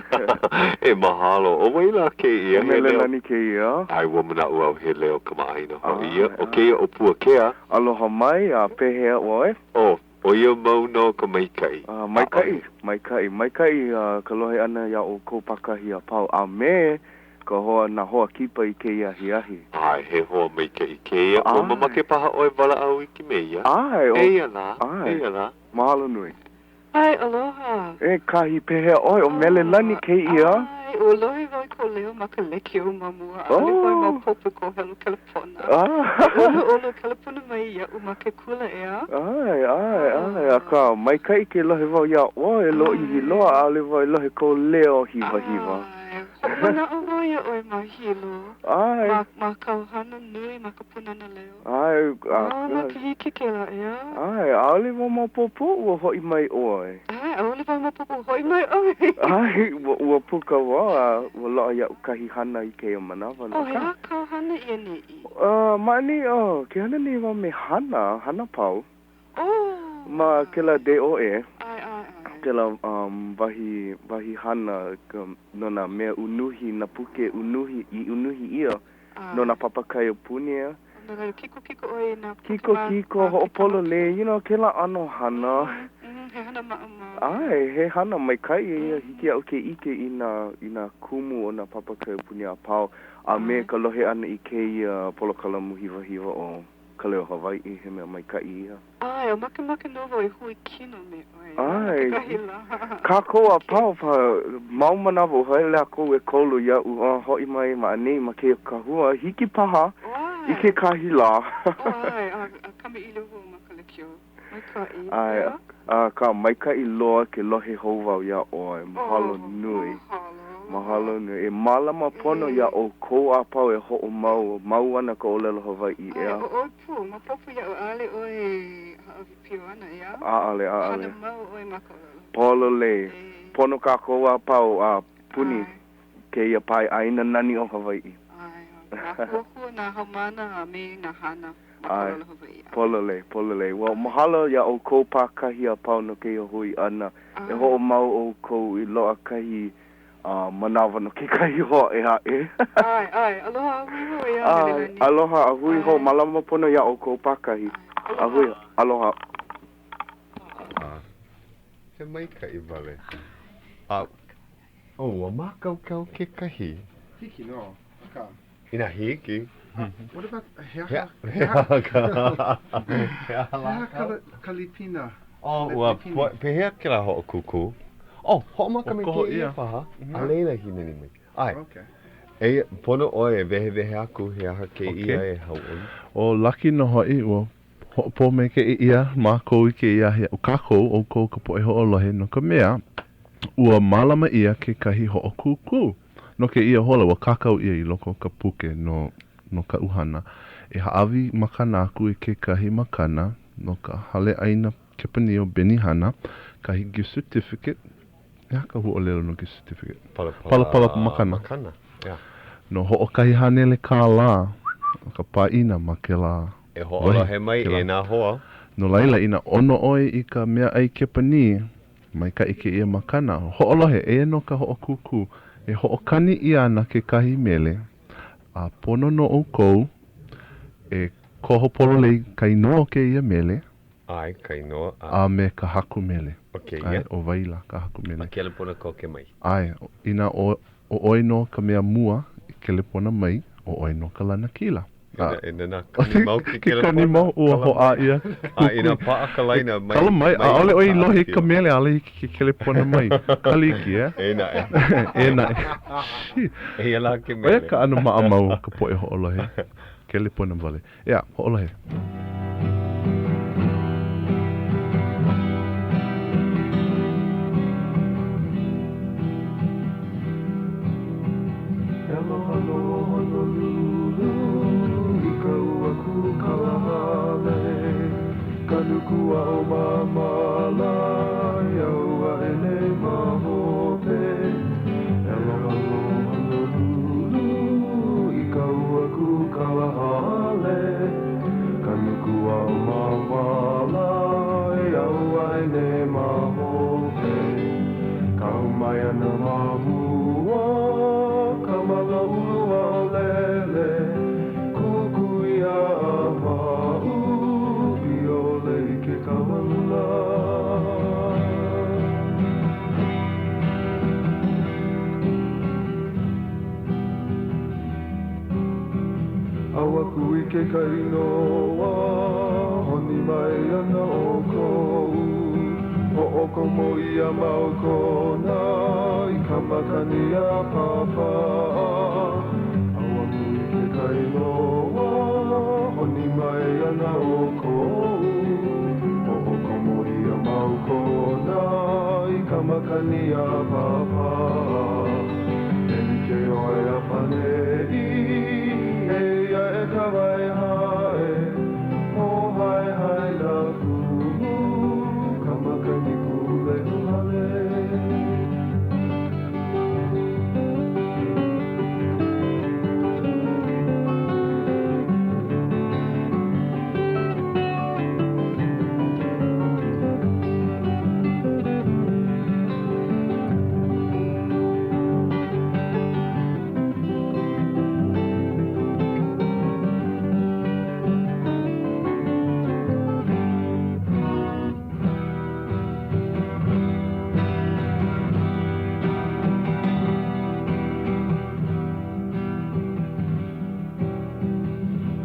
Speaker 2: E mahalo. O waila ke ia.
Speaker 10: O melelani ke ia.
Speaker 2: Ai wamana ua he leo kamaaina. O ia. O ke ia o Puakea.
Speaker 10: Aloha mai a pehea oe.
Speaker 2: O ia mau no ka maikai.
Speaker 10: Maikai ka lohe ana ia o ko pakahi a pau. A me ka hoa na hoa kipa I ke ia hiahi.
Speaker 2: Ai, he hoa maikai ke ia. O mamake paha oe wala au I ki me ia.
Speaker 10: Ai.
Speaker 2: Eia la.
Speaker 10: Mahalo nui.
Speaker 11: Ai, aloha.
Speaker 10: E kahi pehea oe o melelani ke ia.
Speaker 11: Ai, o lohi vai ko leo ma ka leki o mamua. Ale vai ma pope ko helu California. Olo California mai ia u ma ke kula ea.
Speaker 10: Ai, a ka mai kai ke lohe vau ia oe lo I hiloa ale vai lohe ko leo hiva.
Speaker 11: Mana o ia oe ma hilo.
Speaker 10: Ai.
Speaker 11: Ma kauhana nui ma ka punana leo.
Speaker 10: Ai.
Speaker 11: Ma ka hiki ke la ea.
Speaker 10: Ai, ale vau ma popo ua hoi mai oe.
Speaker 11: Ai, ale vau ma popo hoi mai oe.
Speaker 10: Ai, ua puka wā, ua loa ia kahi hana I ke manawa.
Speaker 11: O, hea kauhana ia ni I?
Speaker 10: Mani, ke hana ni wā me hana pau.
Speaker 11: Oh.
Speaker 10: Ma ke la de oe.
Speaker 11: Ai.
Speaker 10: Ke la wahi hana nona mea unuhi na puke unuhi ia. Nona papakai o punia.
Speaker 11: Kiko oe na
Speaker 10: Kiko ho'opolo le, ke la ano hana.
Speaker 11: He hana maʻamau.
Speaker 10: Ai, he hana mai kai ia hiki au ke ike ina kumu o na papakai o punia a pau. A me ka lohe ana I ke polokalamu hiwa o Ka Leo Hawaiʻi he mea mai kai ia.
Speaker 11: Ai, o make novo I hui kino me oe.
Speaker 10: Ai, kako a pau pa mau manawa hai lea kou e kolu ia u hoi mai ma anei ma ke kahua hiki paha I ke kahi la.
Speaker 11: Ai, kame I lehu ma ka lekio. Mai kai
Speaker 10: Ai, ka mai kai loa ke lohe hovau ia oe. Mahalo nui. Mahalo nui. E malama pono ia o kou a pau e ho'o mau ana ka olelo Hawaiʻi ea.
Speaker 11: O pu, ma popu ia o ale oe pio ana ia.
Speaker 10: Ale.
Speaker 11: Hana mau oe maka olelo.
Speaker 10: Polo le. Pono ka kou a pau a puni ke ia pai aina nani o Hawaiʻi.
Speaker 11: Ai, hua na haumana a me na hana.
Speaker 10: Ai, polo le. Well, mahalo ia o kou pakahi a pau no ke hui ana. E ho'o mau o kou I loa kahi manawa no ke kahi hoa e hae.
Speaker 11: Ai, aloha ahui ho ia melelani.
Speaker 10: Aloha ahui ho, malama pono ia o kou pakahi. Ahui, aloha.
Speaker 2: He mai kai vale. Wa makau kau ke kahi.
Speaker 5: Hiki no, ka.
Speaker 2: Ina hiki.
Speaker 5: What about
Speaker 2: Hea
Speaker 5: kalipina?
Speaker 2: Ua pehea ke la ho'o kuku. Ho'o maka me ke ia paha. A leila hine ni mai. Ai. E pono oe e vehe aku he aha ke ia e hauʻoli.
Speaker 3: O laki no hoi ua ho'opo me ke ia ma kou I ke ia hea. O kākou o kou ka poe ho'olohe no ka mea ua malama ia ke kahi ho'o kuku. No ke ia hola ua kakau ia I loko ka puke no ka uhana. E haawi makana aku I ke kahi makana no ka hale aina kepanio benihana kahi gift certificate. Ea ka huolelo no gift certificate. Pala makana.
Speaker 2: Yeah.
Speaker 3: No ho'o kahi hanele kā la ka paina ma ke la
Speaker 2: E ho'olohe mai e nā hoa.
Speaker 12: No laila ina ono oi I ka mea ai kepani mai ka ike ia makana. Ho'olohe e no ka ho'okuku e ho'okani ia ana ke kahi mele. A pono no o kou e koho polo lei ka inoa ke ia mele.
Speaker 2: Ai, ka inoa.
Speaker 12: A me ka haku mele.
Speaker 2: Okay,
Speaker 12: ai, o waila ka haku mele.
Speaker 2: A ke pona ko ke mai.
Speaker 12: Ai, ina o oino ka mea mua I ke pona mai o oino ka lana kila.
Speaker 2: Ina kani mau ki
Speaker 12: ke kani mau ua ho a ia.
Speaker 2: Ina paa ka laina mai.
Speaker 12: Kala mai, a ole oi lohi ka mele ale ki ke pona mai. Kaliki,
Speaker 2: Ena e.
Speaker 12: Ena e.
Speaker 2: E ala ke mele.
Speaker 12: Oia ka anu maa mau ka poe ho olohe. Ke pona vale. Ia, ho olohe.
Speaker 1: Kua o mamala Iaua e nei mahope Aloha Honolulu I ka ua ku kalahale Kanukua o mamala Iaua e nei mahope Kaumai ana mahua Kamala ulua o lele Kukuia a mau Awa kui ke kainoa Honi mai ana o kou O oko mo ia mau kona I kamakani a papa Awa kui ke kainoa Honi mai ana o kou O oko mo ia mau kona I kamakani a papa Eni ke oe a panei Kawai hae, o hai hai na kumu, kamakani kule uhale.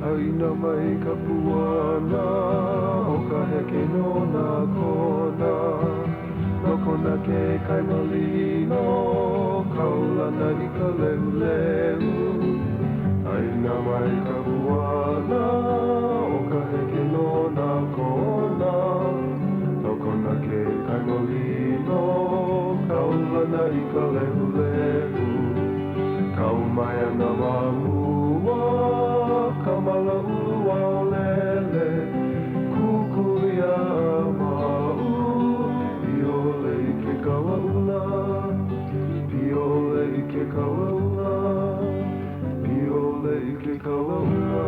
Speaker 1: Aina mai ka puana, o ka heke no nā kona. No kona ke kai malino, kaulana I ka lehu lehu. Aina mai ka puana, o ka heke no nā kona. No kona ke kai malino, kaulana I ka lehu lehu. Kaumai ana mahua, kamala ulua o lele, kukuia mau, piole I ke kawaula, piole I ke kawaula, piole I ke kawaula.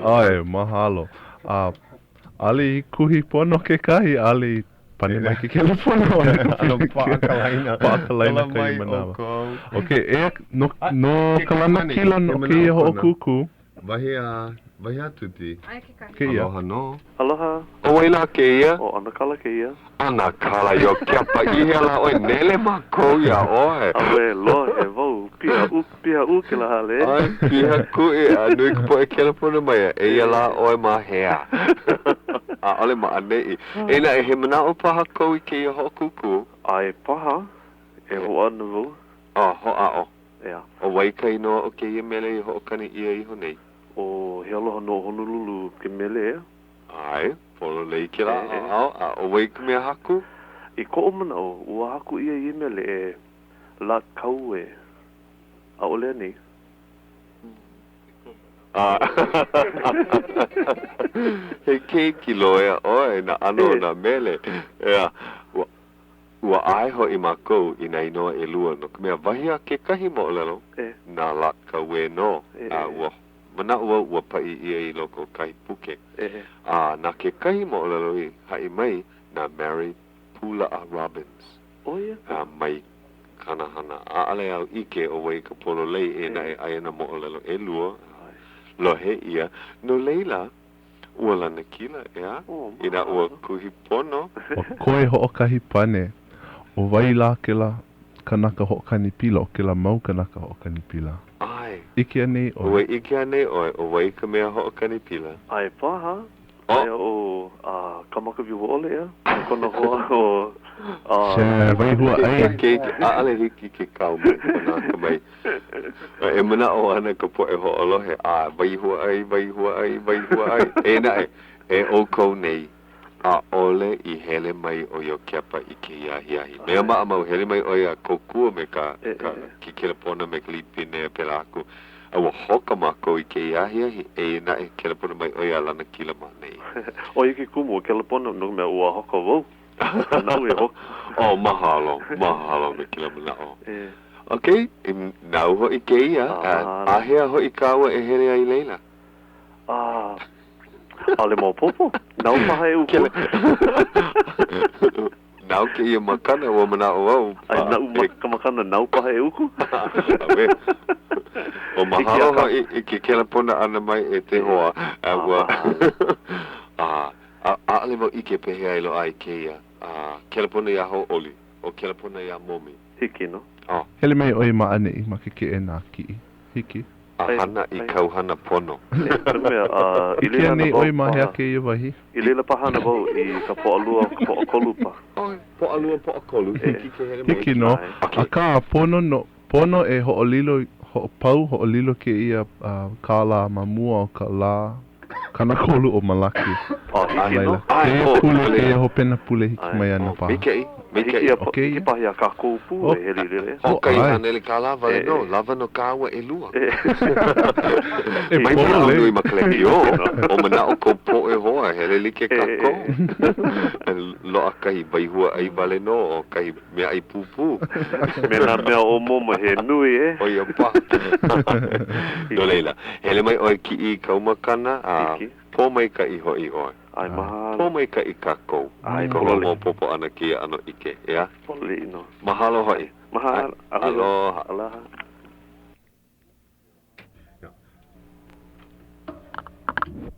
Speaker 12: Ai, mahalo. Ali kuhi pono ke kahi, ali pane mai ke telefono.
Speaker 2: Ano paakalaina.
Speaker 12: Paakalaina kai manawa. Okay, no kalana kila no ke ia ho kuku.
Speaker 2: Wahi a tuti.
Speaker 12: Ke ia.
Speaker 2: Aloha no.
Speaker 13: Aloha.
Speaker 2: O waila ke ia.
Speaker 13: O ana kala ke ia.
Speaker 2: Ana kala yo kiapa ihela oi nele mako ia oe.
Speaker 13: Awe lo he vau pia u ke la hale.
Speaker 2: Ai pia ku e anu ik po e kela pona mai e ia la oi ma hea. A ole ma anei. Ena e he mana o paha ko I ke ia ho kuku.
Speaker 13: Ai paha e ho anu vo.
Speaker 2: Ho a o.
Speaker 13: Ea.
Speaker 2: O wai kai no o ke ia mele I ho kani ia I honei.
Speaker 13: O he aloha no Honolulu ke mele ea.
Speaker 2: Ai, polo lei ke la o wai ka mea haku?
Speaker 13: I ko o mana o, ua haku ia I mele e la kau e. A ole ni?
Speaker 2: He keiki loa oe na ano na mele. Ua ai ho I mākou I nai noa e lua no ka mea wahia ke kahi mo lelo na laka we no ua mana ua pai ia I loko kai puke na ke kahi mo lelo I hai mai na Mary Pula'a Robbins mai kanahana ale au ike o wei ka polo lei e na e aina mo lelo e lua lo he ia no leila ua lana kila ina ua kuhi pono
Speaker 12: o koe ho o kahi pane o wai la ke la kanaka ho kani pila o ke la mau kanaka ho kani pila.
Speaker 2: Ai.
Speaker 12: Ike anei o.
Speaker 2: O ike anei o wai ka mea ho kani pila.
Speaker 13: Ai paha. Ai o Kamakawiwo'ole ia. Kono hoa o
Speaker 12: Se vai hua ai.
Speaker 2: Ke ale hiki ke kau mai kona ka mai. E mana o ana ka po e ho alohe vai hua ai. E na e o kou nei. A ole I hele mai o yo kepa I ke iahi. Mea maa mau hele mai o ia kokua me ka ki kelepona me ka lipine pelaku. A wa hoka mako I ke iahi e na e kelepona mai o ia lana kila manei.
Speaker 13: O i ke kumu o kelepona no mea ua hoka wau. Nau e hoka.
Speaker 2: O mahalo me kila mana o. Okay, nau ho I ke ia. Ahea ho I kawa e hele ai leila.
Speaker 13: Ale mo popo. Nau paha e uku.
Speaker 2: Nau ke ia makana wa mana o au.
Speaker 13: Ai nau makana nau paha e uku.
Speaker 2: O mahalo ho I ke kelepona ana mai e te hoa. Ale mo I ke pehe ai lo ai ke ia. Kelepona ia Hauʻoli. O kelepona ia momi.
Speaker 13: Hiki no.
Speaker 12: Hele mai oi maane I makeke e nā ki. Hiki.
Speaker 2: Hana I kauhana pono.
Speaker 12: Ike nei oi mahea ke ia wahi.
Speaker 13: I lila pahana wau I ka po'alua po'akolu pa.
Speaker 2: Po'alua po'akolu. Hiki ke hele mai.
Speaker 12: Hiki no. A ka pono e ho'olilo pau ho'olilo ke ia kāla mamua o ka la kanakolu o malaki.
Speaker 13: Hiki no.
Speaker 12: Ke pule ke ia ho pena pule hiki mai ana pa.
Speaker 13: Hiki pahi a ka koupu e heli lile.
Speaker 2: Hoka I hanele ka lava no. Lava no kawa e lua. Mai
Speaker 12: pole.
Speaker 2: pula nui makaleki o mana o ko po e hoa hele like ka ko. Loa kai vaihua ai vale no o kai mea ai pupu.
Speaker 13: Mena mea o moma he nui e.
Speaker 2: O ia pa. No leila. Hele mai oi ki I kaumakana po mai ka I hoi oi.
Speaker 13: Ai mahalo.
Speaker 2: Po mai ka I kako. Ai ko mo popo ana kia ano ike. Ia?
Speaker 13: Poli no.
Speaker 2: Mahalo hoi.
Speaker 13: Mahalo.
Speaker 2: Aloha.
Speaker 13: Aloha.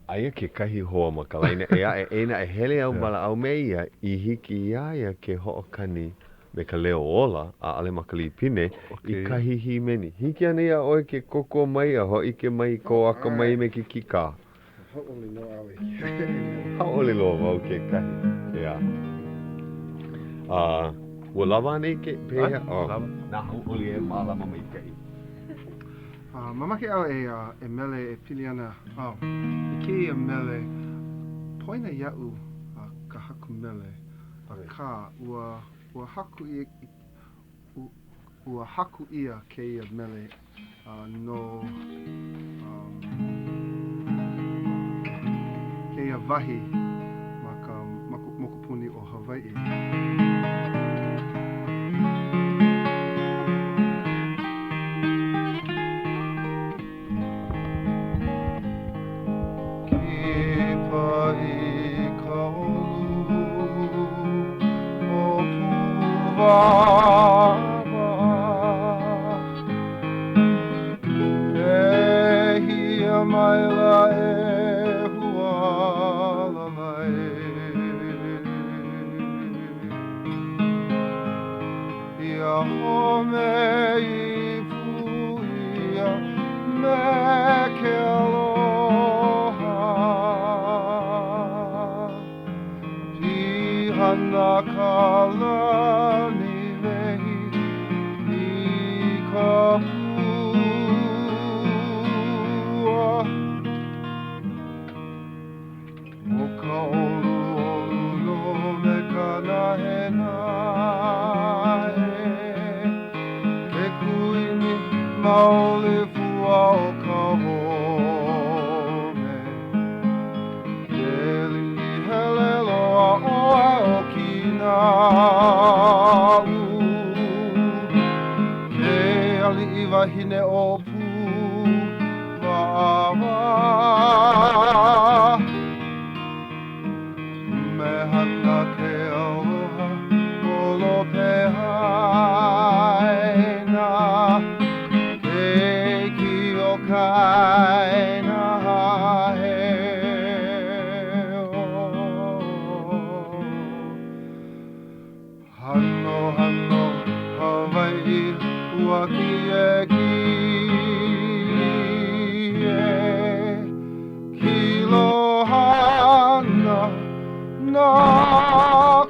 Speaker 2: Aia ke kahi hoa makalaina e hele au mala au meia I hiki ia ke ho'okani me ka leo ola a ale makalipine I kahi himeni. Hiki ane ia oe ke koko mai a hoi ke mai ko aka mai me ke kika.
Speaker 5: Hauʻoli no awe.
Speaker 2: Hauʻoli loa wau ke kahi. Ia. Ua lava ane ke pēhea? Nā hauʻoli e mālama mai kai.
Speaker 5: Mamake au e mele e pili ana I ke ia mele poina ia'u ka haku mele ka ua haku ia ke ia mele no ke ia wahi ma ka mokupuni o Hawai'i. ali'i wahine o pu wa'awa me hana ke aloha olo pehaina ke kio kaina Hano Hawai'i Puakea Kilohana na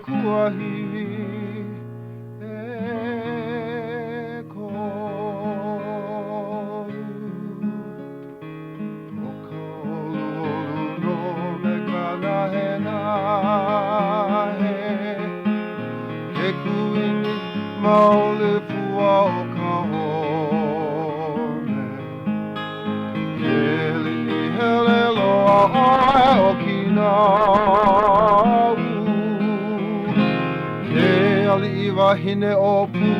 Speaker 5: kuahi Maole fua o ka hone Ke li'i hele loa oe o kina Ke ali'i wahine o pu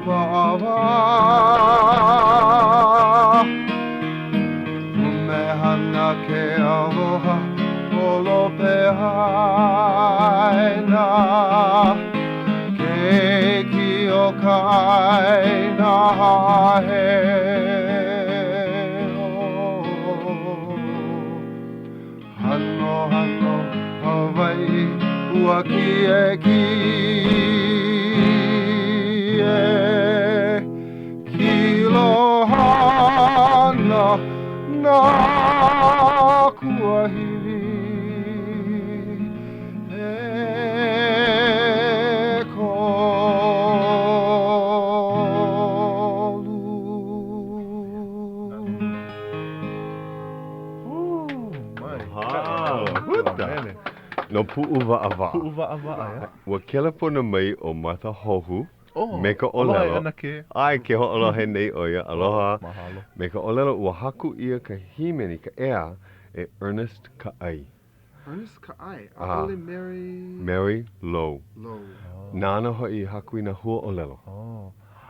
Speaker 5: wa'awa Umehana ke aloha olo pehaina o kaina hahe Hano Hawai'i Puakea Kilohana na kuahi
Speaker 2: No pu'uwa'awa'a. Pu'uwa'awa'a, ya? Ua kelepona mai o Martha Hohu. Me ka olelo. Ai, ke ho'olohe nei o ia. Aloha. Mahalo. Me ka olelo ua haku ia ka himeni ka ea e Ernest Ka'ai.
Speaker 5: Ernest Ka'ai? A'ole
Speaker 2: Mary Lowe. Nana ho'i haku i na hua olelo.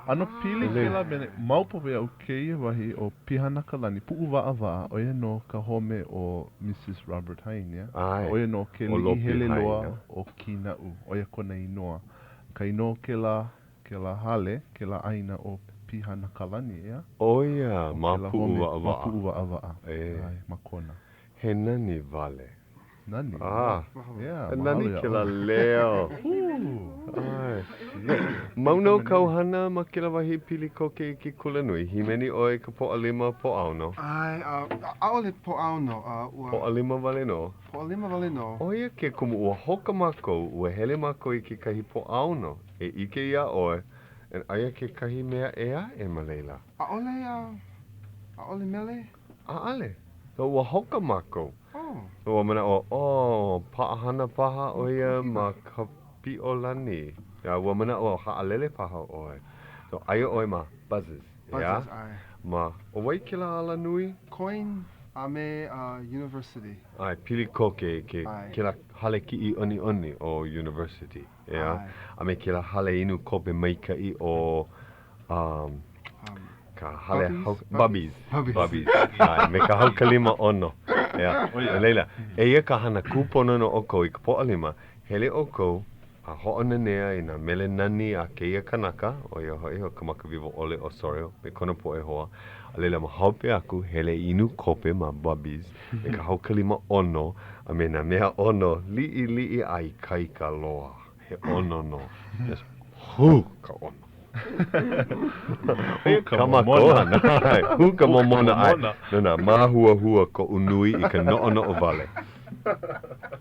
Speaker 12: Ano pili ke la mene maupo pe au keia wahi o pihana kalani pu'uwa'awa'a oia no ka home o Mrs. Robert Hine, ya? Oia no ke li'i hele loa o kina'u, oia kona inoa. Ka inoa ke la hale, ke la aina o pihana kalani, ya?
Speaker 2: Oia, ma pu'uwa'awa'a.
Speaker 12: Ma pu'uwa'awa'a. Ai, ma kona.
Speaker 2: He nani vale.
Speaker 12: Nani?
Speaker 2: Yeah, nani ke la leo. Mauno kauhana ma ke la wahi pili koke i ki kulanui. Himeni oi ka po'alima po'auno.
Speaker 5: Ai, a'ole po'auno.
Speaker 2: Po'alima vale no?
Speaker 5: Po'alima vale no.
Speaker 2: Oia ke kumu ua hoka mako, ua hele mako i ke kahi po'auno. E ike ia oe, en aia ke kahi mea ea e maleila.
Speaker 5: A'ole mele?
Speaker 2: A'ale. So ua hoka mako. Ua mana pa'ahana paha oia ma ka pi'olani. Ya, ua mana o ha'alele paha oe. So aia oe ma buzzes.
Speaker 5: Buzzes, ai.
Speaker 2: Ma, o wai ke la ala nui?
Speaker 5: Coin a me university.
Speaker 2: Ai, pili koke ke la hale ki i oni o university. Ya. A me ke la hale inu kope maika'i o ka hale bubbies. Ai, me ka haukalima ono. Ya, leila. Eia ka hana kupono no oko i ka po'alima. Hele oko a ho'ona nea i na mele nani a keia kanaka o ia hoi o Kamakawiwo'ole Osorio me kona po'e hoa. A leila ma haupe aku hele inu kope ma bubbies me ka haukalima ono a me na mea ono li'i ai kai ka loa. He ono no. Yes. Ka ono. Huka momona. Huka momona ai. Nona, mahua ko unui i ka no'o vale.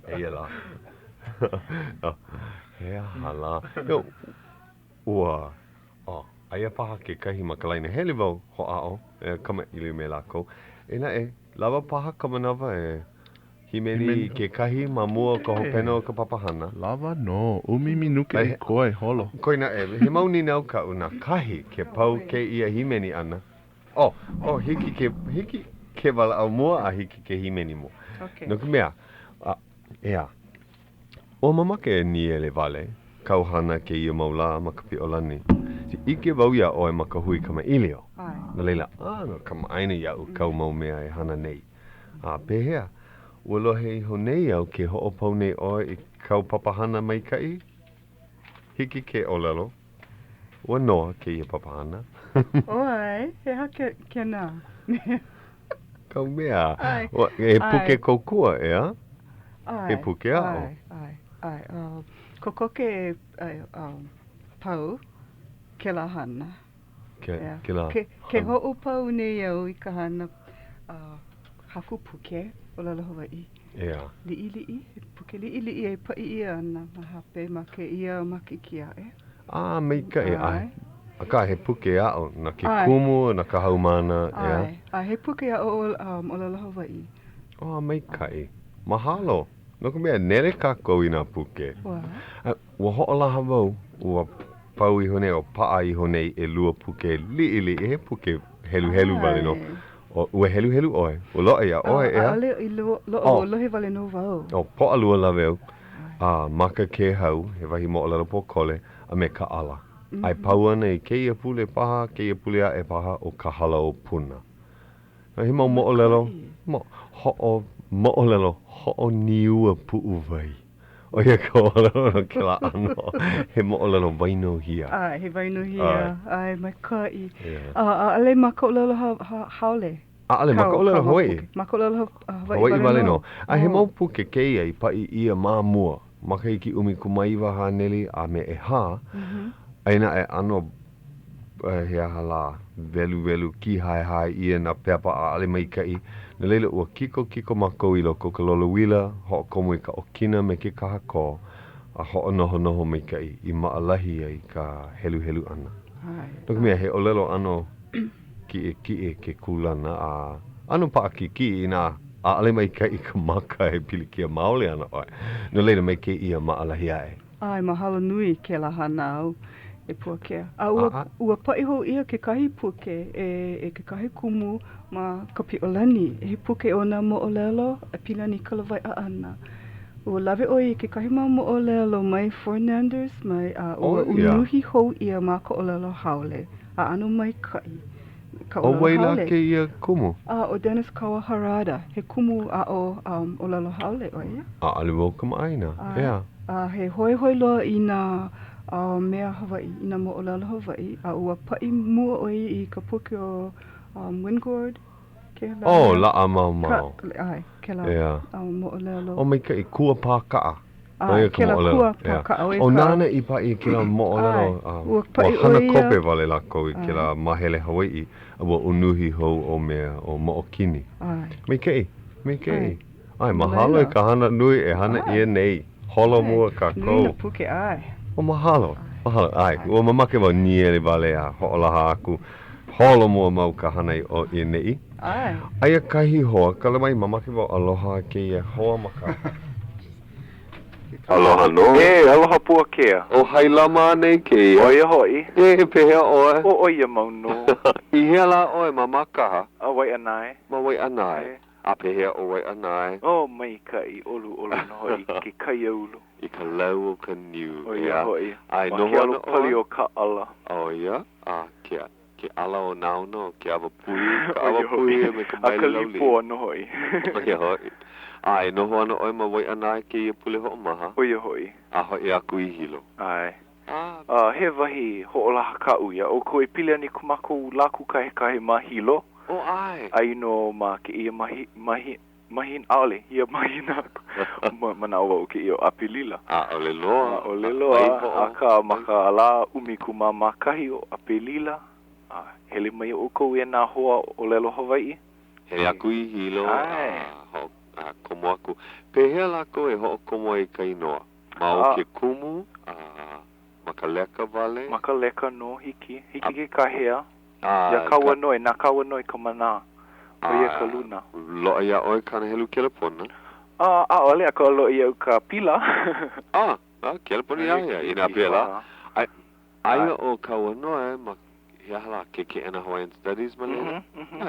Speaker 2: Eia la. Hea hala. Yo, ua. Aia paha ke kahi makalaina. Hele wau ho'a'o. Kama ili me lako. Ena lava paha kamanawa himeni ke kahi mamua ka hopena o ka papahana.
Speaker 12: Lava no. Umimi nuke i koe holo.
Speaker 2: Koina he mauni nau ka una kahi ke pau ke ia himeni ana. Hiki ke wala au mua a hiki ke himeni mo. Nuku mea. Ea. O mamake ni ele vale. Kauhana ke ia maula ma ka pi'olani. ike wau ia oe makahui kama ilio. Na leila, no kama aina ia u kau mau mea e hana nei. Pehea, ua lohe iho nei au ke ho'opau nei oe I kau papahana mai kai? Hiki ke olelo. Ua noa ke ia papahana.
Speaker 4: Oi, he hake ke nā.
Speaker 2: Kau mea, e puke kokua ea? E puke ao?
Speaker 4: Ai, ko koke pau ke la hana.
Speaker 2: Ke la
Speaker 4: ke ho'u pau nei au I ka hana haku puke o lalo Hawai'i. Li'i, puke li'i e pai ia ana mahape ma ke ia ma ke kia e.
Speaker 2: Mai ka e ai. A ka he puke ao, na ke kumu, na ka haumana, ea?
Speaker 4: Ai, he puke ao o lalo Hawai'i.
Speaker 2: Mai ka e. Mahalo. No ka mea, nere kako I nā puke. Ua ho'olaha wau, ua pau iho nei o paa iho nei e lua puke li'i, he puke helu vale no. Ua helu oe, ua loa ia oe ea?
Speaker 4: Ale I lohe vale no wau.
Speaker 2: Po'a lua lawe au, maka ke hau, he wahi mo o lalo po kole, a me ka ala. Ai pau ana I keia pule paha, keia pule a e paha o ka hala o puna. He mau mo o lalo, mo o lalo, ho'o niua pu'u vai. O ia ka o lalo no ke la ano, he mo o lalo vaino hia.
Speaker 4: He vaino hia, ai mai kai. Ale maka o lalo haole.
Speaker 2: Ale maka o lalo Hawai'i.
Speaker 4: Maka o lalo
Speaker 2: Hawai'i vale no. He mau puke keia I pai ia māmua. Maka I ki umi kumaiwa haneli a me e ha. Aina e ano hea hala velu ki hai ia na peapa a ale mai kai. Na leila ua kiko mako I loko ka lolo wila, ho komo I ka okina me ke kahako, a ho noho mai kai I maalahi ai ka helu ana. Nuka mea he olelo ano ki e ke kulana a ano pa ki ina a ale mai kai ka maka he pilikia maole ana oi. Na leila mai ke ia maalahi ai.
Speaker 4: Ai mahalo nui ke la hana au. E Puakea. Ua pai ho ia ke kahi puke e ke kahi kumu ma Kapi'olani. E he puke o nā mo'olelo a pilani kalawai a ana. Ua lawe oi ke kahi mau mo'olelo mai Fernanders mai ua unuhi hou ia ma ka olelo haole. A ano mai kai.
Speaker 2: O waila ke ia kumu?
Speaker 4: O Dennis Kawaharada. He kumu o olelo haole oi ia.
Speaker 2: Ale wau kama aina.
Speaker 4: He hoi loa I nā mea Hawai'i, ina mo o lalo Hawai'i, a ua pai mua oi I ka puke o Wingord.
Speaker 2: La'a mau.
Speaker 4: Ai, ke la mo o lalo.
Speaker 2: O mai ka I kua pākaa.
Speaker 4: Ke la kua pākaa.
Speaker 2: O nana I pai ke la mo o lalo. Ua hana kope vale lako I ke la mahele Hawai'i, a ua unuhi hou o mea o mo o kini. Mai kei. Ai, mahalo I ka hana nui e hana ia nei. Holo mua ka kou.
Speaker 4: Nui na puke ai.
Speaker 2: O mahalo, ai, ua mamake wau niele vale a ho'olaha aku. Holo mua mau ka hanai o I nei. Aia kahi hoa, kala mai mamake wau aloha ke ia hoa maka.
Speaker 10: Aloha no. Aloha Puakea.
Speaker 2: O hai lama nei ke ia.
Speaker 10: Oia hoi.
Speaker 2: Pehea oe.
Speaker 10: Oia mau no.
Speaker 2: I hea la oe mamaka ha.
Speaker 10: Wai anai.
Speaker 2: Ma wai anai. A pehea o wai anai.
Speaker 10: Mai kai olu no hoi ke kai ulu.
Speaker 2: I ka lau o ka niu.
Speaker 10: Oia hoi.
Speaker 2: Ai
Speaker 10: no ke alu pali o ka ala.
Speaker 2: Ia. Ke ala o nao no. Ke awa pui. Ka awa pui me ka mai lauli.
Speaker 10: A ka lipo no hoi.
Speaker 2: Oia hoi. Ai noho ana oi ma wai anai ke ia pule ho maha.
Speaker 10: Oia hoi.
Speaker 2: A hoi aku I hilo.
Speaker 10: Ai. He wahi ho'olaha ka uia. O koe pile ani kumako laku kahe ma hilo.
Speaker 2: Ai.
Speaker 10: Ai no ma ke ia mahin aole, ia mahina mana o ke ia apilila.
Speaker 2: Ole loa.
Speaker 10: Ole loa. Aka maka ala umi kuma makahi o apilila. Hele mai o kou e nā hoa o lelo Hawai'i.
Speaker 2: He aku I hilo. Komo aku. Pehea lako e ho komo I ka inoa. Ma o ke kumu. Makaleka vale.
Speaker 10: Makaleka no hiki ke kahea. Ya kaua noi, na kaua noi ka mana. Oia ka luna.
Speaker 2: Loa ia oi Kanahele Kelepona.
Speaker 10: Ole ako loa ia ka pila.
Speaker 2: Kelepona ia ina pila. Aia o kaua noi ma hea hala KCCN Hawaiian Studies male.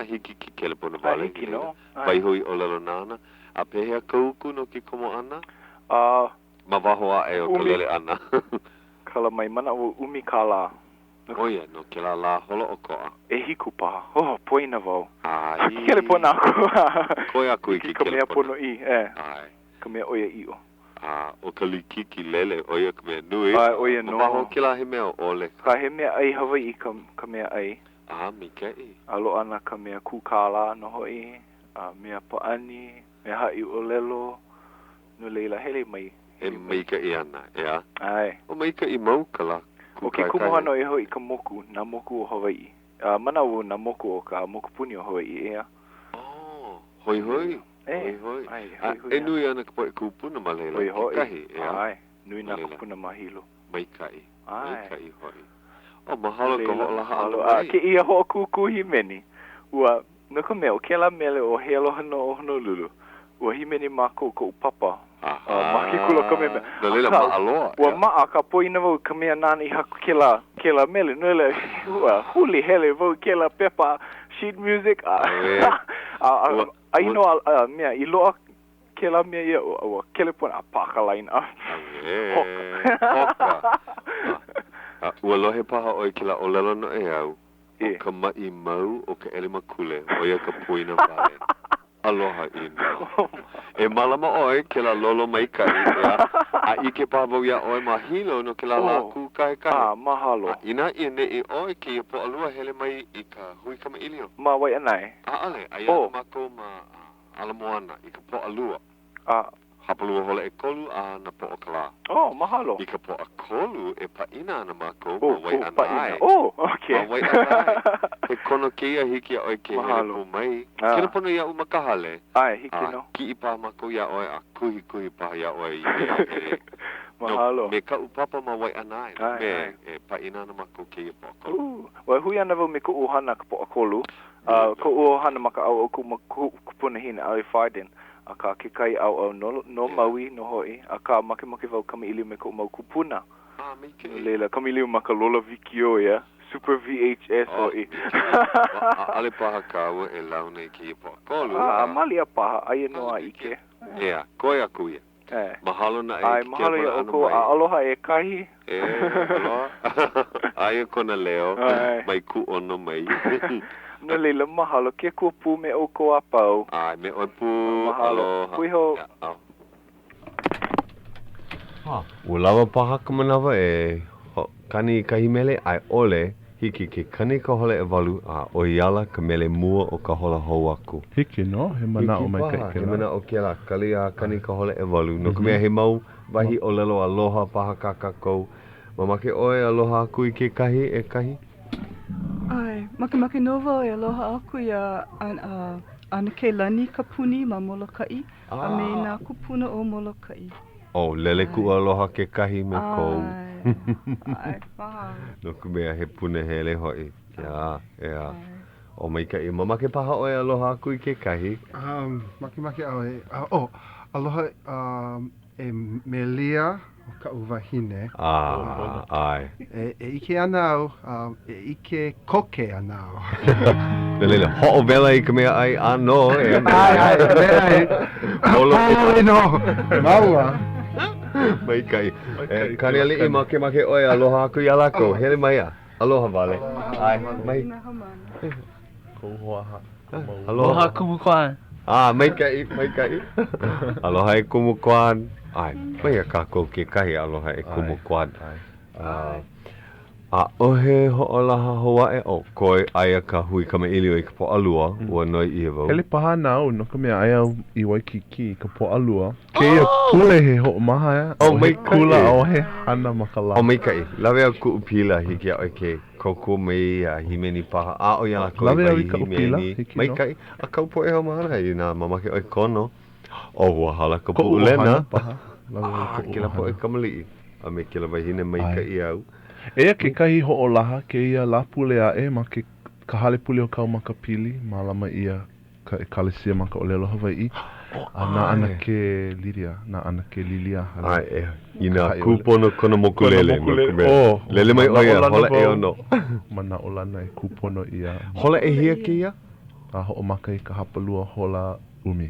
Speaker 2: Hiki ki Kelepona vale.
Speaker 10: Hiki no.
Speaker 2: Pai hui o lalo nana. A pehea kauku no ki komo ana. Ma waho a e o kalele ana.
Speaker 10: Kala mai mana o umi kala.
Speaker 2: Oia, no ke la holo o koa.
Speaker 14: E hiku paha. Oh, poina vau. Kele pona ako.
Speaker 2: Koe aku i ki kele
Speaker 14: pona. Ai. Ka mea oia i o.
Speaker 2: O ka likiki lele, oia ka mea nui.
Speaker 14: Oia no.
Speaker 2: Maho ke la he mea o ole.
Speaker 14: Ka he mea ai Hawai'i ka mea ai.
Speaker 2: Mika i.
Speaker 14: Alo ana ka mea kukala no hoi. Mea paani, mea hai o lelo. No leila hele mai.
Speaker 2: E maika i ana, ea?
Speaker 14: Ai.
Speaker 2: O maika i mau ka la.
Speaker 14: O ke kumuhano e hoi ka moku, na moku o Hawai'i. Mana o na moku o ka moku puni o Hawai'i, ea?
Speaker 2: Hoi hoi.
Speaker 14: Hoi.
Speaker 2: E nui ana ka poe kupuna ma leila.
Speaker 14: Hoi hoi.
Speaker 2: Kahi, ea?
Speaker 14: Ai. Nui na kupuna mahilo.
Speaker 2: Maika i.
Speaker 14: Ai.
Speaker 2: Maika i hoi. O mahalo ka ho'ola halo.
Speaker 14: Ke ia ho kuku himeni. Ua, no ka mea, o ke la mele o he aloha no o Honolulu. Ua himeni mako ko upapa. Maki kula ka mea.
Speaker 2: No leila maaloa.
Speaker 14: Ua maa ka poina vau ka mea nana i haku ke la mele. No leila, ua, huli hele vau ke la pepa sheet music. Aino mea, i loa ke la mea ia, ua kele pona a paka laina.
Speaker 2: Hoka. Ua lohe paha oi ke la olelo no e au. O ka mai mau o ka ele makule. Oia ka puina vale. Aloha ina. E malama oi ke la lolo mai kai. A ike pavau ia oi mahilo no ke la laku kai kai.
Speaker 14: Mahalo.
Speaker 2: Ina ine i oi ke i po alua hele mai i ka hui kama ilio.
Speaker 14: Ma wai anai.
Speaker 2: Ale, aia mako ma alamoana i ka po alua. Hapalua hola e kolu a na po o kala.
Speaker 14: Mahalo.
Speaker 2: I ka po a kolu e paina ana mako ma wai anai.
Speaker 14: Okay.
Speaker 2: Ma wai anai. He kono keia hiki a oi ke hele po mai. Kena pono ia umakahale.
Speaker 14: Ai, hiki no.
Speaker 2: Ki i pa mako ia oi a kuhi pa ia oi.
Speaker 14: Mahalo.
Speaker 2: Me ka upapa ma wai anai. Me e paina ana mako keia po a kolu.
Speaker 14: Wai hui ana vau me ku uhana ka po a kolu. Ko uhana maka au ku kupuna hina au i whaiden. A ka ke kai au no maui no hoi. A ka make vau kama iliu me ko mau kupuna.
Speaker 2: Mike.
Speaker 14: Leila, kama iliu maka lola vikio, ya. Super VHS hoi.
Speaker 2: Ale paha kaua e launa i ki po a kolu.
Speaker 14: Mali a paha, aia no a ike.
Speaker 2: Ea, koe a kuia. Mahalo na e.
Speaker 14: Ai, mahalo ia oko, a aloha e kahi.
Speaker 2: Aloha. Aia kona leo, mai ku ono mai.
Speaker 14: No leila mahalo, ke kua pu me oko a pau.
Speaker 2: Ai, me oi pu.
Speaker 14: Mahalo. Puiho.
Speaker 2: Ua lawa paha ka manawa e kani kahi mele ai ole hiki ke kani ka hole e walu a oiala ka mele mua o ka hola hou aku.
Speaker 12: Hiki no, he mana o mai kai
Speaker 2: He mana o ke la kali a kani ka hole e walu. No ka mea he mau wahi o lelo aloha paha kakakou. Mamake oe aloha aku i ke kahi e kahi?
Speaker 4: Ai, make nova e aloha aku ia ana ke lani ka puni ma Molokaʻi. A me nā kupuna o Molokaʻi.
Speaker 2: Lele ku aloha ke kahi me kou.
Speaker 4: Ai, paha.
Speaker 2: No ku mea he pune hele hoi. Ea. O mai kai, mamake paha oe aloha aku i ke kahi?
Speaker 5: Make oe. Aloha e melia o ka uwahine.
Speaker 2: Ai.
Speaker 5: E ike ana au, e ike koke ana au.
Speaker 2: Lele, ho'o vela i ka mea ai ano.
Speaker 5: Ai. Olo no. Maua.
Speaker 2: Mai kai. Kanealani'i make oe aloha aku i alako. Hele mai a. Aloha vale. Ai, mai.
Speaker 6: Kohoaha.
Speaker 2: Aloha
Speaker 6: kumukuan.
Speaker 2: Mai kai. Aloha e kumukuan. Ai, mai a kako ke kahi aloha e kumukuan. A ohe ho'olaha Hawaii o koe aia ka hui kama ilio i ka po alua ua noi i vau.
Speaker 12: Hele paha nau, no ka mea aia i Waikiki ka po alua. Ke ia kule he ho maha ea.
Speaker 2: Mai
Speaker 12: kula o he hana makala.
Speaker 2: Mai kai, lawe a ku upila hiki a ke koko mai a himeni paha. A o ia koe vai himeni. Mai kai, a kau po e hau mahana i nā mamake oi kono. O hua hala ka pu ulena. Kila po e kamali'i. A me kila vai hine mai kai au.
Speaker 12: Ea ke kahi ho'olaha ke ia lapule a ma ke kahale puli o kau makapili malama ia ka e kalesia maka o lelo Hawai'i na ana ke lilia
Speaker 2: ina kupono kono mokulele lele mai oia hola e ono
Speaker 12: mana olana e kupono ia
Speaker 2: hola e hia ke ia
Speaker 12: a ho'omaka i ka hapalua hola umi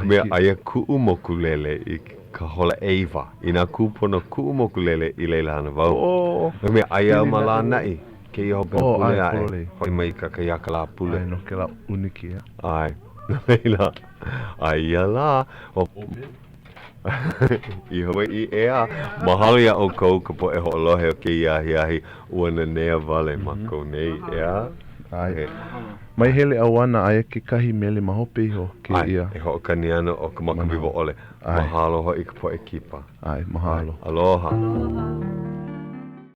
Speaker 2: mea aia ku'u mokulele i ka hola eiva. Ina kupono ku'umokulele I leila hana wau. Me aia mala nai. Ke I hope pule ae. Hoi mai ka kaiaka la pule.
Speaker 12: Ai no ke la unikia.
Speaker 2: Ai. Leila. Aia la. I Hawai'i ea. Mahalo ia o kou ka po e ho'olohe o ke iahi ua na nea vale mako nei ea.
Speaker 12: Ai. Mai hele awana aia ke kahi mele mahope iho ke ia.
Speaker 2: E ho'okani ana o Kamakawiwo'ole. Mahalo ho I ka po e kipa.
Speaker 12: Ai, mahalo.
Speaker 2: Aloha.